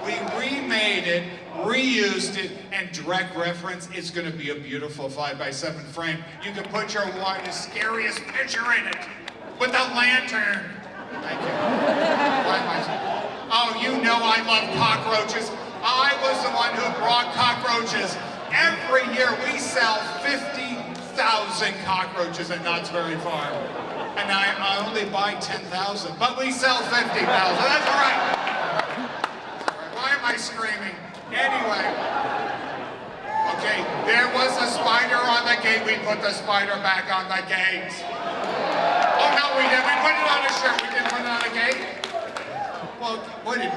We remade it, reused it, and direct reference. It's going to be a beautiful 5x7 frame. You can put your scariest picture in it with a lantern. Thank you. Oh, you know I love cockroaches. I was the one who brought cockroaches. Every year we sell 50,000 cockroaches at Knott's Berry Farm. And I only buy 10,000, but we sell 50,000. That's all right. Why am I screaming? Anyway. Okay, there was a spider on the gate. We put the spider back on the gate. Oh, no, we didn't. We put it on a shirt. We didn't put it on a gate. Well, what, did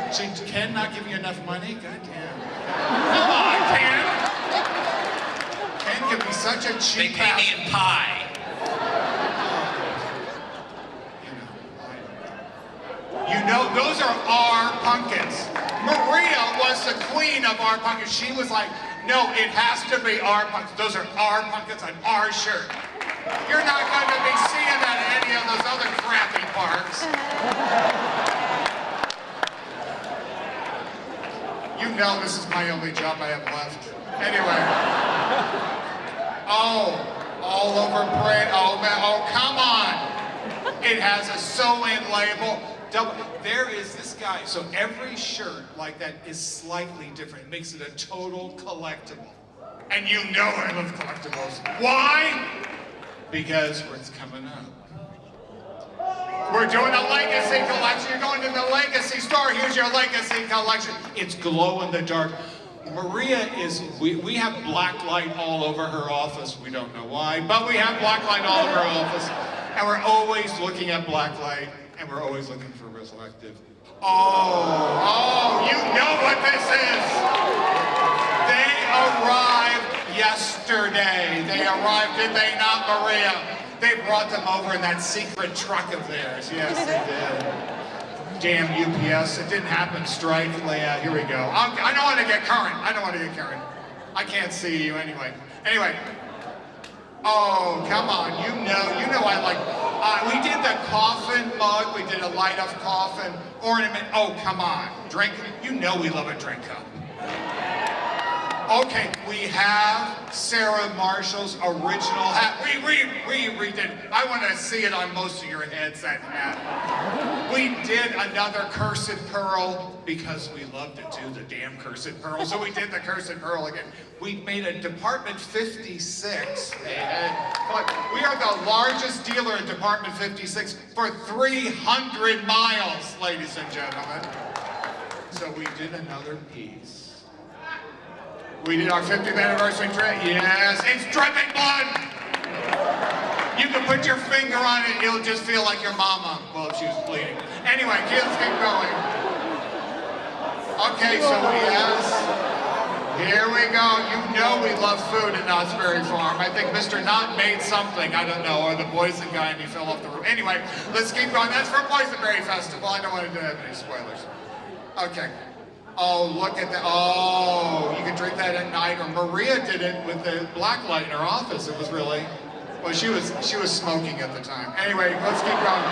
Ken not give you enough money? God damn. Come on, Ken. Ken can be such a cheap They pay me in pie. You know, those are our pumpkins. Maria was the queen of our pumpkins. She was like, no, it has to be our pumpkins. Those are our pumpkins on our shirt. You're not going to be seeing that at any of those other crappy parks. You know this is my only job I have left. Anyway. Oh, all over print. Oh, man. Oh, come on. It has a sew-in label. There is this guy. So every shirt like that is slightly different. It makes it a total collectible. And you know I love collectibles. Why? Because it's coming up. We're doing a legacy collection. You're going to the legacy store. Here's your legacy collection. It's glow in the dark. Maria is, we have black light all over her office. We don't know why, but we have black light all over her office. And we're always looking at black light, and we're always looking for reflective. Oh, you know what this is. They arrived yesterday. They arrived, did they not, Maria? They brought them over in that secret truck of theirs. Yes, they did. Damn UPS. It didn't happen. Strike. Yeah, here we go. I don't want to get current. I don't want to get current. I can't see you anyway. Anyway. Oh, come on. You know I like... we did the coffin mug. We did a light-up coffin ornament. Oh, come on. Drink. You know we love a drink cup. Okay, we have Sarah Marshall's original hat. We redid. I want to see it on most of your heads, that hat. We did another Cursed Pearl because we love to do the damn Cursed Pearl. So we did the Cursed Pearl again. We made a Department 56. We are the largest dealer in Department 56 for 300 miles, ladies and gentlemen. So we did another piece. We did our 50th anniversary trip. Yes, it's dripping blood. You can put your finger on it, it'll just feel like your mama. Well, if she was bleeding. Anyway, kids, keep going. Okay, so here we go. You know we love food at Knott's Berry Farm. I think Mr. Knott made something, I don't know, or the boysenberry guy and he fell off the roof. Anyway, let's keep going. That's from Boysenberry Festival. I don't want to have any spoilers. Okay. Oh, look at that. Oh, you can drink that at night. Or Maria did it with the black light in her office. It was really, well, she was smoking at the time. Anyway, let's keep going.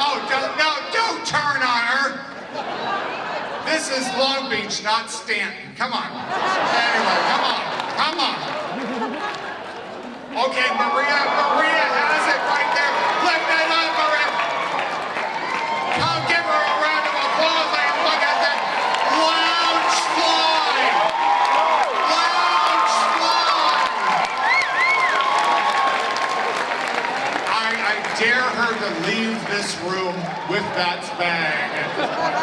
Oh, don't turn on her. This is Long Beach, not Stanton. Come on. Anyway, come on. Okay, Maria has it right there. Lift it up, Maria. Come give her a round of applause. Look at that. Lounge fly. Lounge fly. I dare her to leave this room with that bag at this point.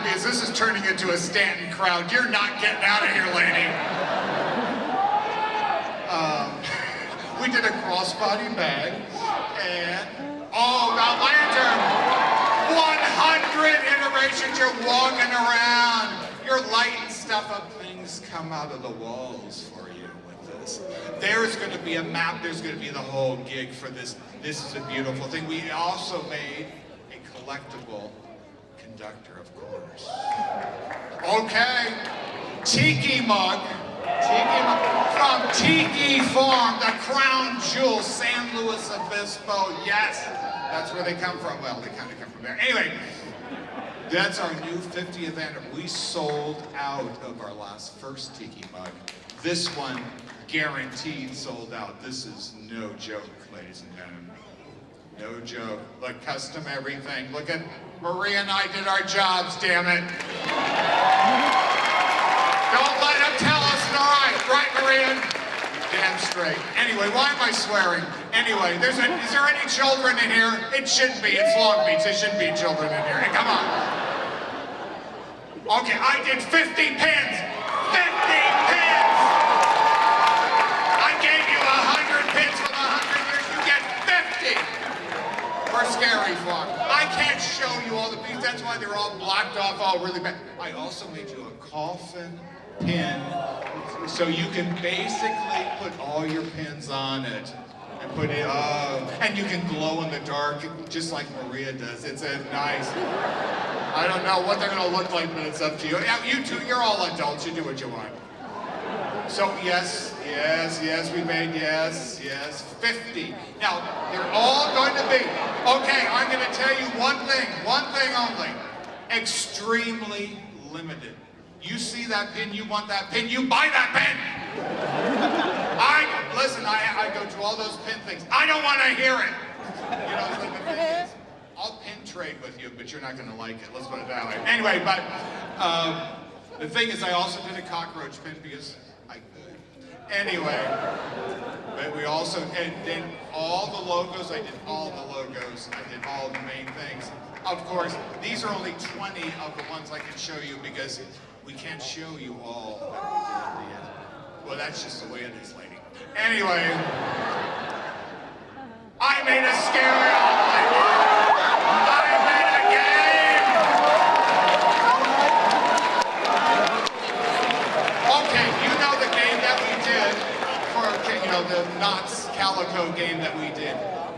Because this is turning into a Stanton crowd. You're not getting out of here, lady. We did a crossbody bag, and the lantern. 100 iterations. You're walking around. You're lighting stuff up. Things come out of the walls for you with this. There's going to be a map. There's going to be the whole gig for this. This is a beautiful thing. We also made a collectible conductor, of course. Okay, Tiki mug from Tiki Farm, the crown jewel, San Luis Obispo. Yes, that's where they come from. Well, they kind of come from there. Anyway, that's our new 50th anniversary. We sold out of our first Tiki mug. This one guaranteed sold out. This is no joke, ladies and gentlemen. No joke. Look, custom everything. Look at Maria and I did our jobs, damn it. Don't let them tell us they're right, Maria? Damn straight. Anyway, why am I swearing? Anyway, is there any children in here? It shouldn't be. It's Long Beach. There shouldn't be children in here. Hey, come on. Okay, I did 50 pins. 50 pins! I gave you 100 pins for the 100 years. You get 50! For Scary Farm. I can't show you all the pieces. That's why they're all blocked off, all really bad. I also made you a coffin pin, so you can basically put all your pins on it and put it. And you can glow in the dark, just like Maria does. It's a nice. I don't know what they're going to look like, but it's up to you. Yeah, you two, you're all adults. You do what you want. So yes, we made, yes, 50. Now, they're all going to be, okay, I'm going to tell you one thing only. Extremely limited. You see that pin, you want that pin, you buy that pin! I go to all those pin things. I don't want to hear it! You know, so the thing is, I'll pin trade with you, but you're not going to like it. Let's put it that way. Anyway, but the thing is, I also did a cockroach pin because I could. Anyway, but we also, and then all the logos, I did all the logos. I did all the main things. Of course, these are only 20 of the ones I can show you because we can't show you all that we did at the end. Well, that's just the way it is, lady. Anyway, I made a scary I made a game! Okay, you know the game that we did for, you know, the Knott's Calico game that we did.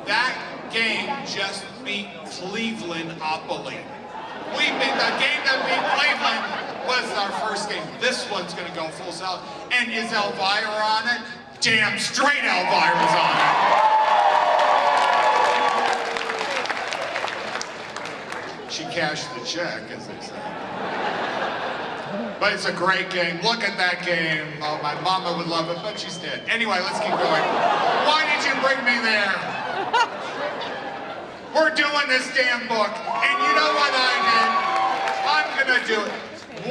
That game just beat Cleveland-opoly. The game that beat Cleveland was our first game. This one's gonna go full sell. And is Elvira on it? Damn straight Elvira's on it. She cashed the check, as they say. But it's a great game. Look at that game. Oh, my mama would love it, but she's dead. Anyway, let's keep going. Why did you bring me there? We're doing this damn book. And you know what I did? I'm gonna do it.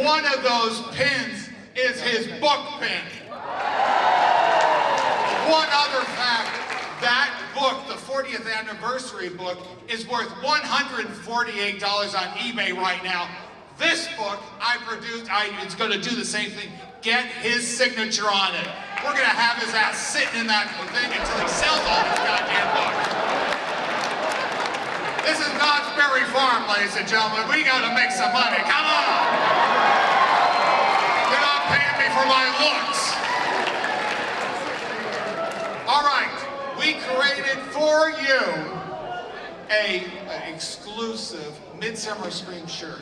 One of those pins is his book pin. One other fact, That book, the 40th anniversary book, is worth $148 on eBay right now. This book I produced, it's going to do the same thing. Get his signature on it. We're going to have his ass sitting in that thing until he sells all these goddamn books. This is Knott's Berry Farm, ladies and gentlemen. We got to make some money. Come on. You're not paying me for my looks. All right. We created for you an exclusive Midsummer Scream shirt.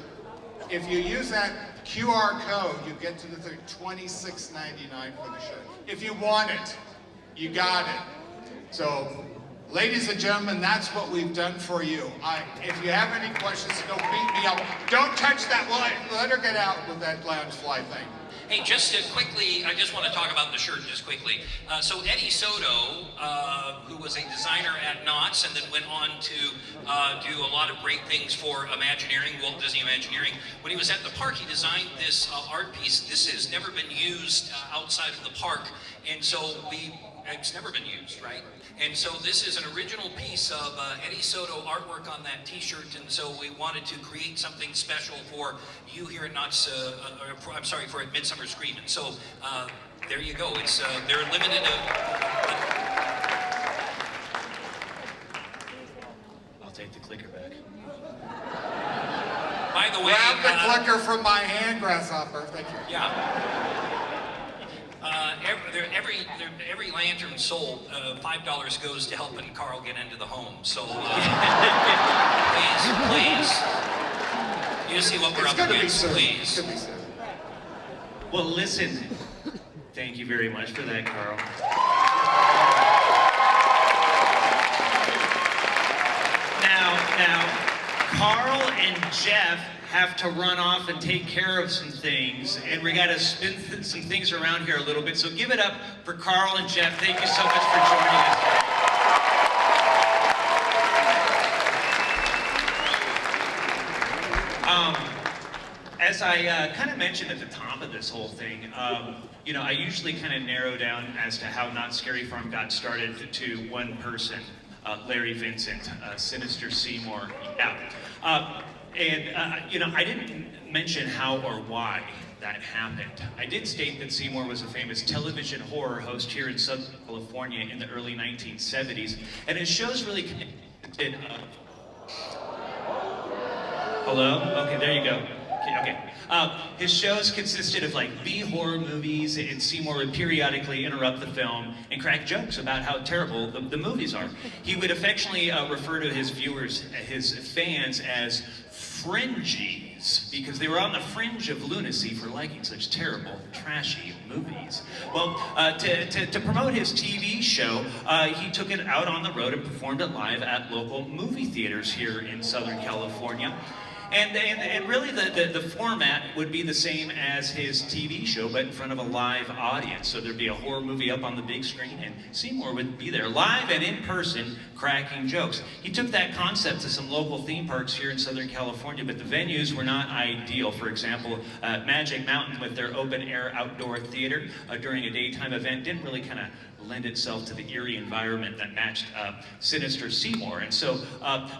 If you use that QR code, you get to the $26.99 for the shirt. If you want it, you got it. So, ladies and gentlemen, that's what we've done for you. If you have any questions, don't beat me up. Don't touch that. Let her get out with that Loungefly thing. Hey, just to quickly, I just want to talk about the shirt just quickly. So Eddie Soto, who was a designer at Knott's and then went on to do a lot of great things for Imagineering, Walt Disney Imagineering. When he was at the park, he designed this art piece. This has never been used outside of the park, and so it's never been used, right? And so this is an original piece of Eddie Soto artwork on that t-shirt, and so we wanted to create something special for you here at Knott's, for Midsummer Scream. And so there you go. It's they're limited. I'll take the clicker back. By the way, grab the clicker from my hand, Grasshopper. Thank you. Yeah. Every lantern sold, $5 goes to helping Carl get into the home. So please, you see what we're up against, please. Well, listen. Thank you very much for that, Carl. Now, Carl and Jeff have to run off and take care of some things, and we got to spin some things around here a little bit. So give it up for Carl and Jeff. Thank you so much for joining us today. As I kind of mentioned at the top of this whole thing, I usually kind of narrow down as to how Knott's Scary Farm got started to one person, Larry Vincent, Sinister Seymour. Yeah. I didn't mention how or why that happened. I did state that Seymour was a famous television horror host here in Southern California in the early 1970s, and his shows really connected. Hello? Okay, there you go. Okay. His shows consisted of like B-horror movies, and Seymour would periodically interrupt the film and crack jokes about how terrible the movies are. He would affectionately refer to his viewers, his fans, as fringies, because they were on the fringe of lunacy for liking such terrible, trashy movies. Well, to promote his TV show, he took it out on the road and performed it live at local movie theaters here in Southern California. And really the format would be the same as his TV show, but in front of a live audience. So there'd be a horror movie up on the big screen, and Seymour would be there live and in person cracking jokes. He took that concept to some local theme parks here in Southern California, but the venues were not ideal. For example, Magic Mountain with their open-air outdoor theater during a daytime event didn't really kind of lend itself to the eerie environment that matched Sinister Seymour. And so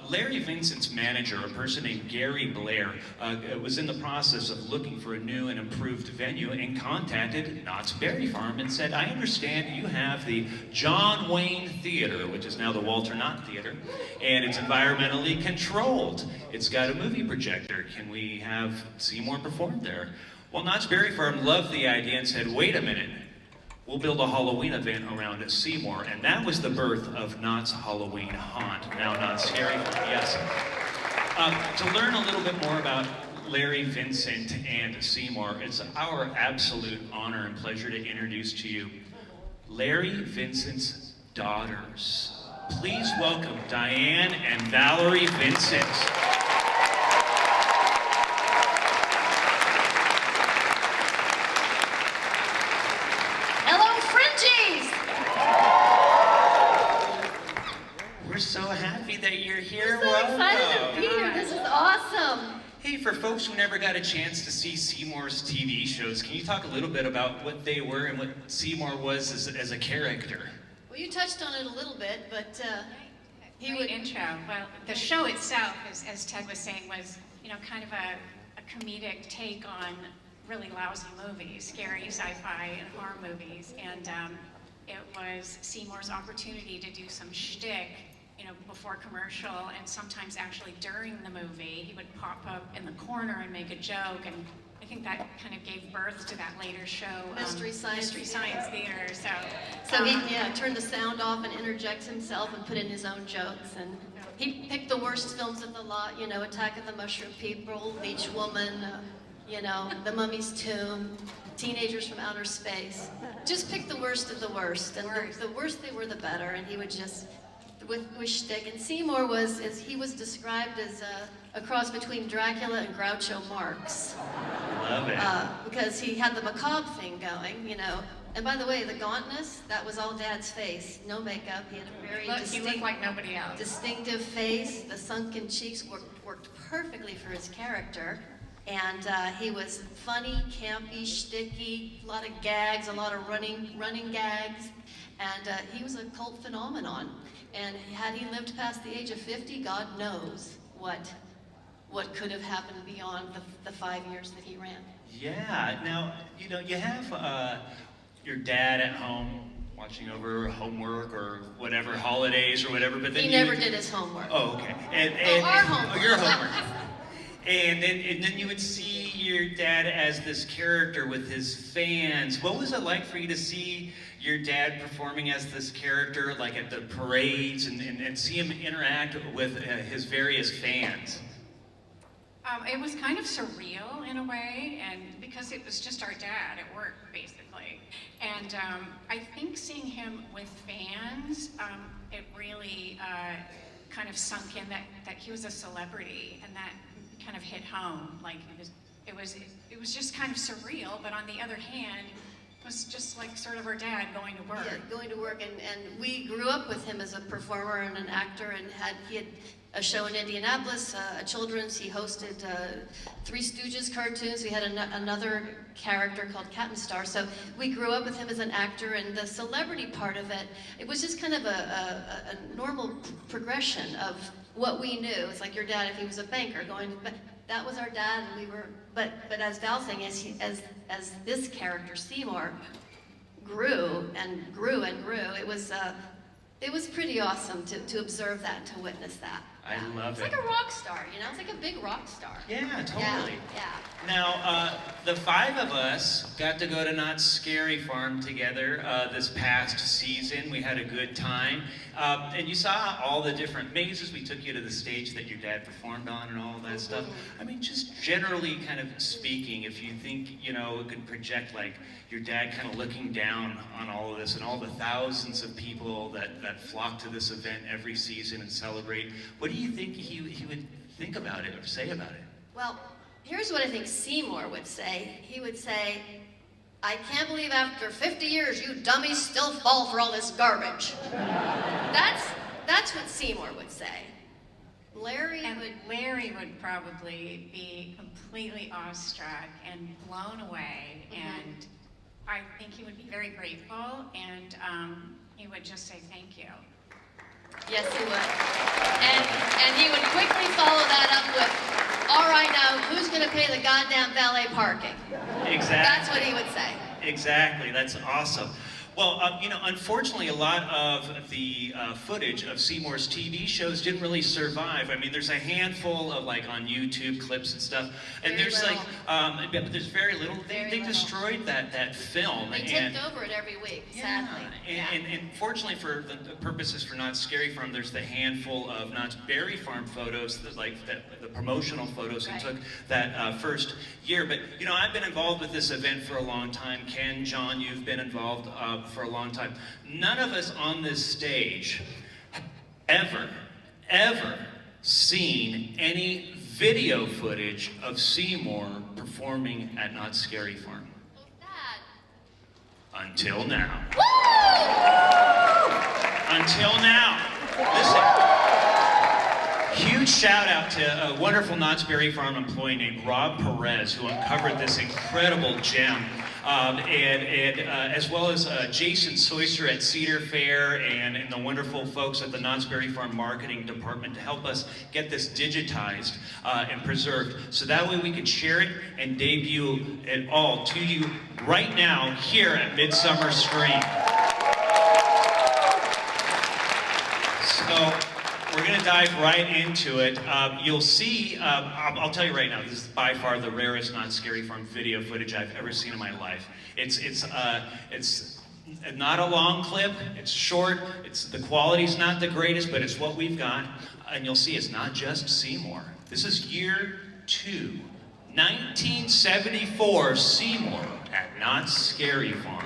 Larry Vincent's manager, a person named Gary Blair, was in the process of looking for a new and improved venue and contacted Knott's Berry Farm and said, I understand you have the John Wayne Theater, which is now the Walter Knott Theater, and it's environmentally controlled. It's got a movie projector. Can we have Seymour perform there? Well, Knott's Berry Farm loved the idea and said, wait a minute. We'll build a Halloween event around Seymour, and that was the birth of Knott's Halloween Haunt, now Knott's Scary Farm, yes. To learn a little bit more about Larry Vincent and Seymour, it's our absolute honor and pleasure to introduce to you Larry Vincent's daughters. Please welcome Diane and Valerie Vincent. We're so happy that you're here. I'm so excited to be here. This is awesome. Hey, for folks who never got a chance to see Seymour's TV shows, can you talk a little bit about what they were and what Seymour was as a character? Well, Well, you touched on it a little bit, but he Great would. intro. Well, the show itself, as Ted was saying, was kind of a comedic take on really lousy movies, scary sci-fi and horror movies, and it was Seymour's opportunity to do some shtick, before commercial, and sometimes actually during the movie, he would pop up in the corner and make a joke, and I think that kind of gave birth to that later show, Mystery Science Theater. So he turned the sound off and interjects himself and put in his own jokes. And he picked the worst films of the lot, Attack of the Mushroom People, Leech Woman, The Mummy's Tomb, Teenagers from Outer Space. Just pick the worst of the worst. And the worse they were, the better. And he would just, with shtick. And Seymour was described as a cross between Dracula and Groucho Marx. Love it. Because he had the macabre thing going, And by the way, the gauntness, that was all Dad's face. No makeup. He had a very He looked like nobody else. distinctive face. The sunken cheeks worked perfectly for his character. And he was funny, campy, shticky, a lot of gags, a lot of running gags. And he was a cult phenomenon. And had he lived past the age of 50, God knows what could have happened beyond the 5 years that he ran. Yeah. Now, you have your dad at home watching over homework or whatever, holidays or whatever, but then He never did his homework. Oh, okay. Our homework. Oh, your homework. And then you would see your dad as this character with his fans. What was it like for you to see your dad performing as this character, like at the parades, and see him interact with his various fans? It was kind of surreal in a way, and because it was just our dad at work, basically. And I think seeing him with fans, it really kind of sunk in that he was a celebrity, and that kind of hit home. Like it was just kind of surreal, but on the other hand, it was just like sort of our dad going to work. Yeah, going to work, and we grew up with him as a performer and an actor, and he had a show in Indianapolis, a children's. He hosted Three Stooges cartoons. We had another character called Captain Star. So we grew up with him as an actor, and the celebrity part of it, it was just kind of a normal progression of what we knew. It's like your dad, if he was a banker, but that was our dad, and we were. But as Val's saying, as this character Seymour grew and grew and grew, it was pretty awesome to observe that, to witness that. I love It's it. like a rock star, It's like a big rock star. Yeah, totally. Yeah. Now, the five of us got to go to Knott's Scary Farm together this past season. We had a good time. And you saw all the different mazes. We took you to the stage that your dad performed on and all that stuff. I mean, just generally kind of speaking, if you think, it could project like your dad kind of looking down on all of this and all the thousands of people that flock to this event every season and celebrate, what do you think he would think about it or say about it? Well, here's what I think Seymour would say. He would say, "I can't believe after 50 years you dummies still fall for all this garbage." That's what Seymour would say. Larry would probably be completely awestruck and blown away, and I think he would be very grateful, and he would just say thank you. Yes, he would. And he would quickly follow that up with, "All right, now who's going to pay the goddamn valet parking?" Exactly. That's what he would say. Exactly. That's awesome. Well, unfortunately, a lot of the footage of Seymour's TV shows didn't really survive. I mean, there's a handful of on YouTube clips and stuff, and Very there's little. but there's very little. They Very little. destroyed that film. They and, tipped over it every week, yeah, sadly. and fortunately for the purposes for Knott's Scary Farm, there's the handful of Knott's Berry Farm photos, the promotional photos he Right. took that first year. But I've been involved with this event for a long time. Ken, John, you've been involved for a long time. None of us on this stage have ever seen any video footage of Seymour performing at Knott's Scary Farm. Until now. Until now. Listen. Huge shout out to a wonderful Knott's Berry Farm employee named Rob Perez, who uncovered this incredible gem As well as Jason Soyster at Cedar Fair and the wonderful folks at the Knott's Berry Farm Marketing Department to help us get this digitized and preserved, so that way we can share it and debut it all to you right now here at Midsummer Screen. So we're going to dive right into it. You'll see, I'll tell you right now, this is by far the rarest Knott's Scary Farm video footage I've ever seen in my life. It's not a long clip, it's short, the quality's not the greatest, but it's what we've got. And you'll see it's not just Seymour. This is year 2, 1974 Seymour at Knott's Scary Farm.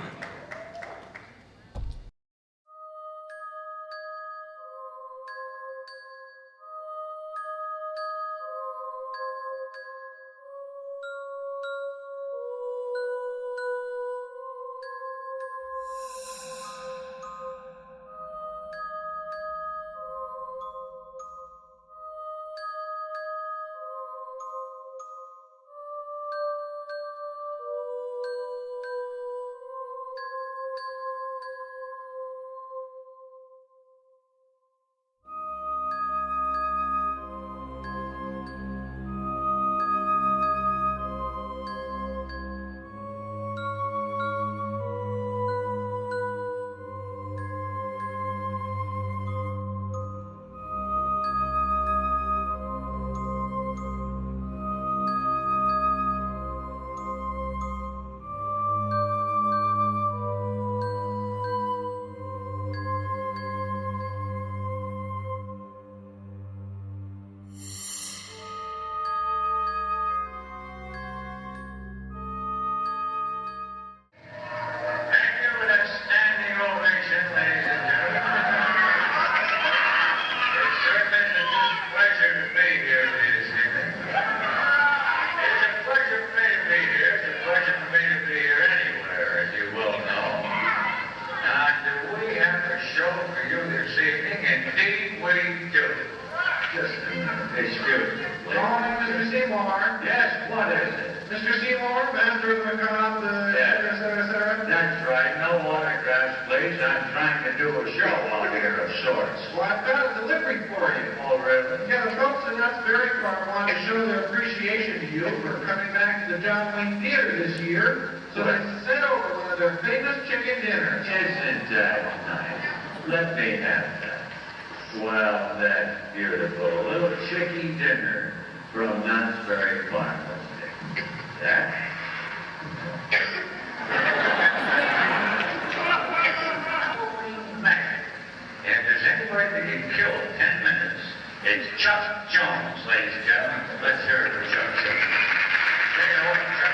Excuse me. Morning, Mr. Seymour. Yes, what is it? Mr. Seymour, master of the Knott, et cetera. That's right. No autographs, please. I'm trying to do a show out here of sorts. Well, I've got a delivery for you. Oh, really? Yeah, the folks at Knott's Berry Farm want to show their appreciation to you for coming back to the John Wayne Theater this year. So they sent over one of their famous chicken dinners. Isn't that nice? Let me have that. Well, that's beautiful. A little chicken dinner from Knott's Berry Farm. That. If there's anybody that can kill 10 minutes, it's Chuck Jones, ladies and gentlemen. Let's hear it for Chuck Jones. Take it away, Chuck.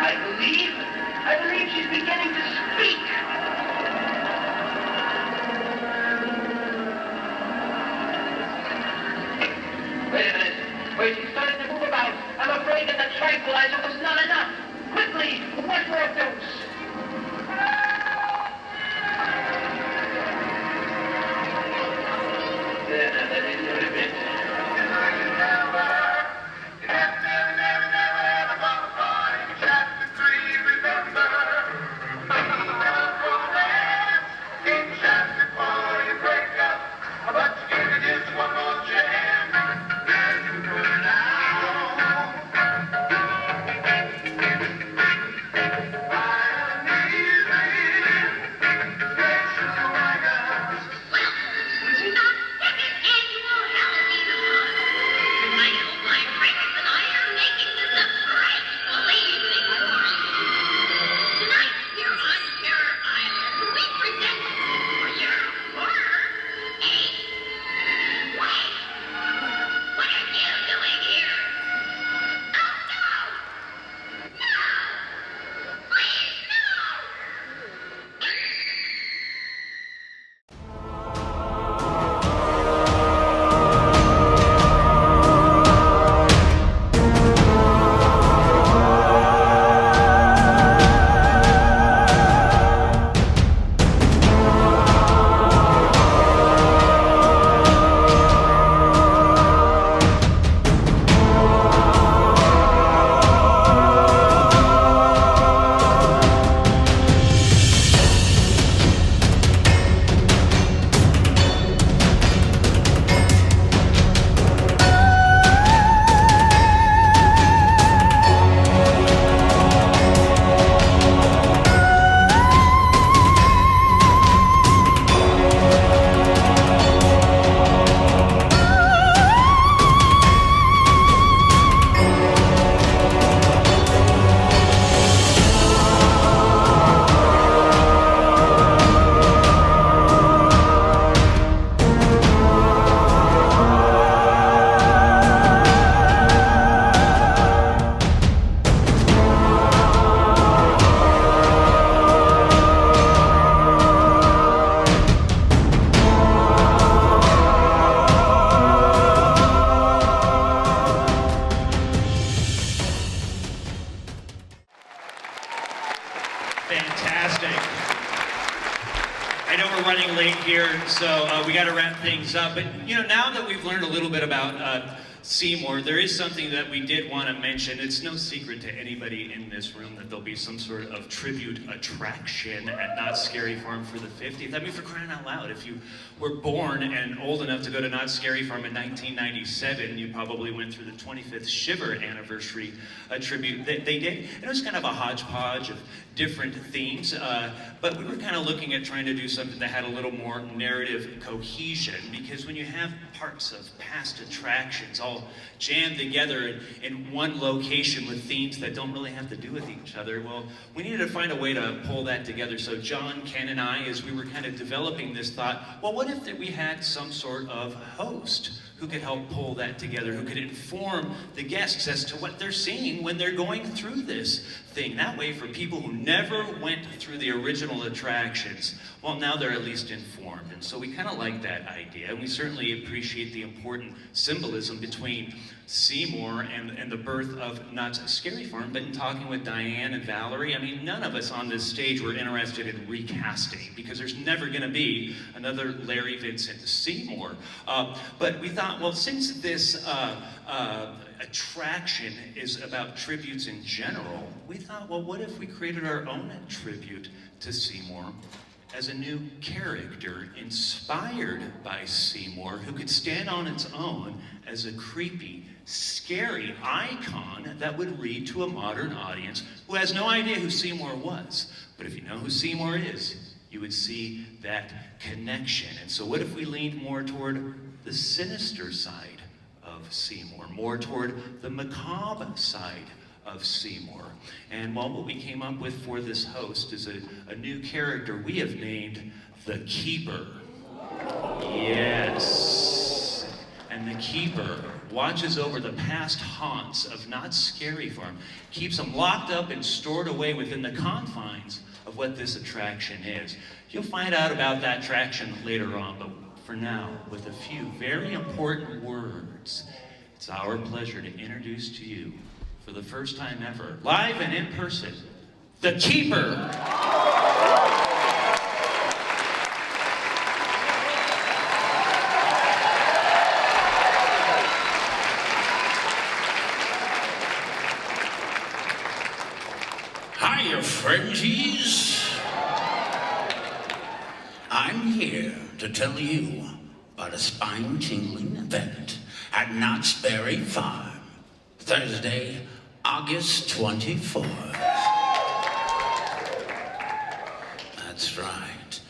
I believe Fantastic. I know we're running late here, so we got to wrap things up. But now that we've learned a little bit about Seymour, there is something that we did want to mention. It's no secret to anybody in this room that there'll be some sort of tribute attraction at Knott's Scary Farm for the 50th. I mean, for crying out loud, if you were born and old enough to go to Knott's Scary Farm in 1997, you probably went through the 25th Shiver anniversary tribute that they did. And it was kind of a hodgepodge of different themes, but we were kind of looking at trying to do something that had a little more narrative cohesion, because when you have parts of past attractions all jammed together in one location with themes that don't really have to do with each other, well, we needed to find a way to pull that together. So John, Ken, and I, as we were kind of developing this, thought, well, what if we had some sort of host who could help pull that together, who could inform the guests as to what they're seeing when they're going through this thing. That way, for people who never went through the original attractions, well, now they're at least informed. And so we kind of like that idea, and we certainly appreciate the important symbolism between Seymour and the birth of Knott's Scary Farm. But in talking with Diane and Valerie, I mean, none of us on this stage were interested in recasting, because there's never going to be another Larry Vincent Seymour. But we thought, well, since this attraction is about tributes in general, we thought, well, what if we created our own tribute to Seymour as a new character inspired by Seymour, who could stand on its own as a creepy, scary icon that would read to a modern audience who has no idea who Seymour was. But if you know who Seymour is, you would see that connection. And so what if we leaned more toward the sinister side of Seymour, more toward the macabre side of Seymour? And well, what we came up with for this host is a new character we have named the Keeper. Yes. And the Keeper watches over the past haunts of Knott's Scary Farm, keeps them locked up and stored away within the confines of what this attraction is. You'll find out about that attraction later on, but for now, with a few very important words, it's our pleasure to introduce to you, for the first time ever, live and in person, the Keeper. Hiya, friendsies. I'm here to tell you about a spine-tingling event at Knott's Berry Farm, Thursday, August 24th. That's right.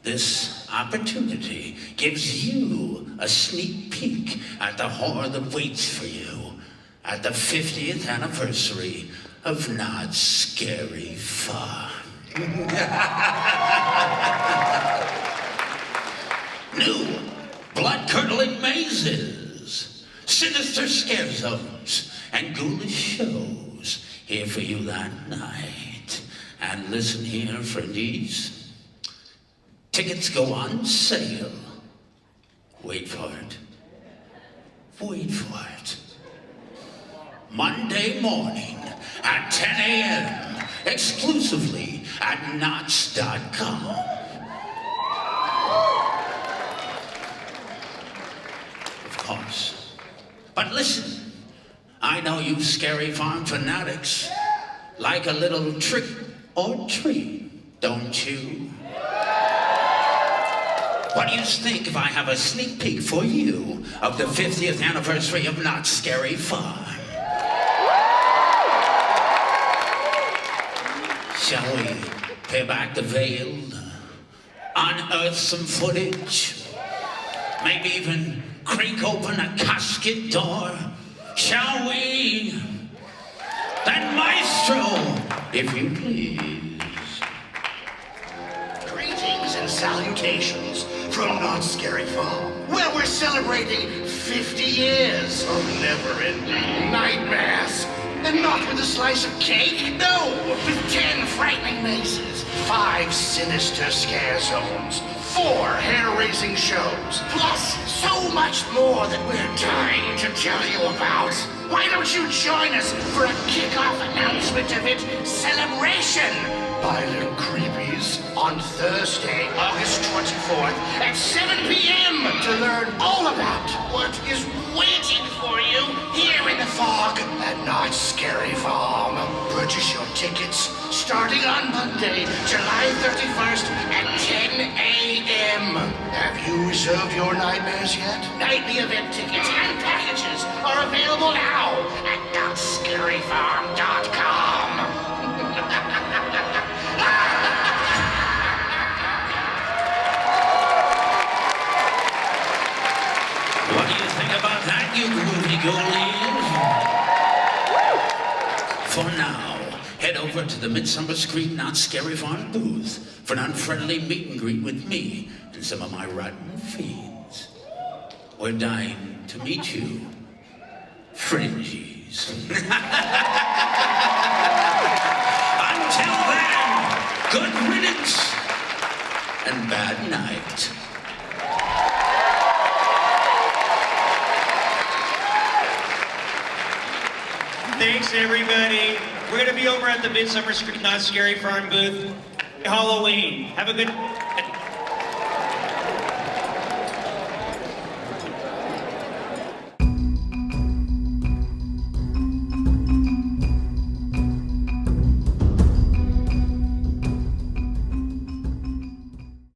This opportunity gives you a sneak peek at the horror that waits for you at the 50th anniversary of Knott's Scary Farm. New blood-curdling mazes, sinister scare zones, and ghoulish shows here for you that night. And listen here, friendies. Tickets go on sale. Wait for it. Wait for it. Monday morning at 10 a.m. exclusively at Knotts.com. Of course. But listen, I know you Scary Farm fanatics like a little trick or treat, don't you? What do you think if I have a sneak peek for you of the 50th anniversary of Knott's Scary Farm? Shall we peel back the veil, unearth some footage, maybe even creak open a casket door? Shall we? Then maestro, if you please. Greetings and salutations from Knott's Scary Farm, where we're celebrating 50 years of never-ending nightmares. And not with a slice of cake, no! With 10 frightening mazes, 5 sinister scare zones, 4 hair-raising shows, plus so much more that we're dying to tell you about. Why don't you join us for a kickoff announcement event celebration? But my little creepies, on Thursday, August 24th at 7 p.m. to learn all about what is waiting for you here in the fog at Knott's Scary Farm. Purchase your tickets starting on Monday, July 31st at 10 a.m. Have you reserved your nightmares yet? Nightly event tickets and packages are available now at NottScaryFarm.com. What do you think about that, you groovy goalies? For now, head over to the Midsummer Screen Not Scary Farm booth for an unfriendly meet and greet with me and some of my rotten fiends. We're dying to meet you, fringies. Until then, good riddance and bad night. Thanks, everybody. We're going to be over at the Midsummer Not Scary Farm booth. Halloween. Have a good...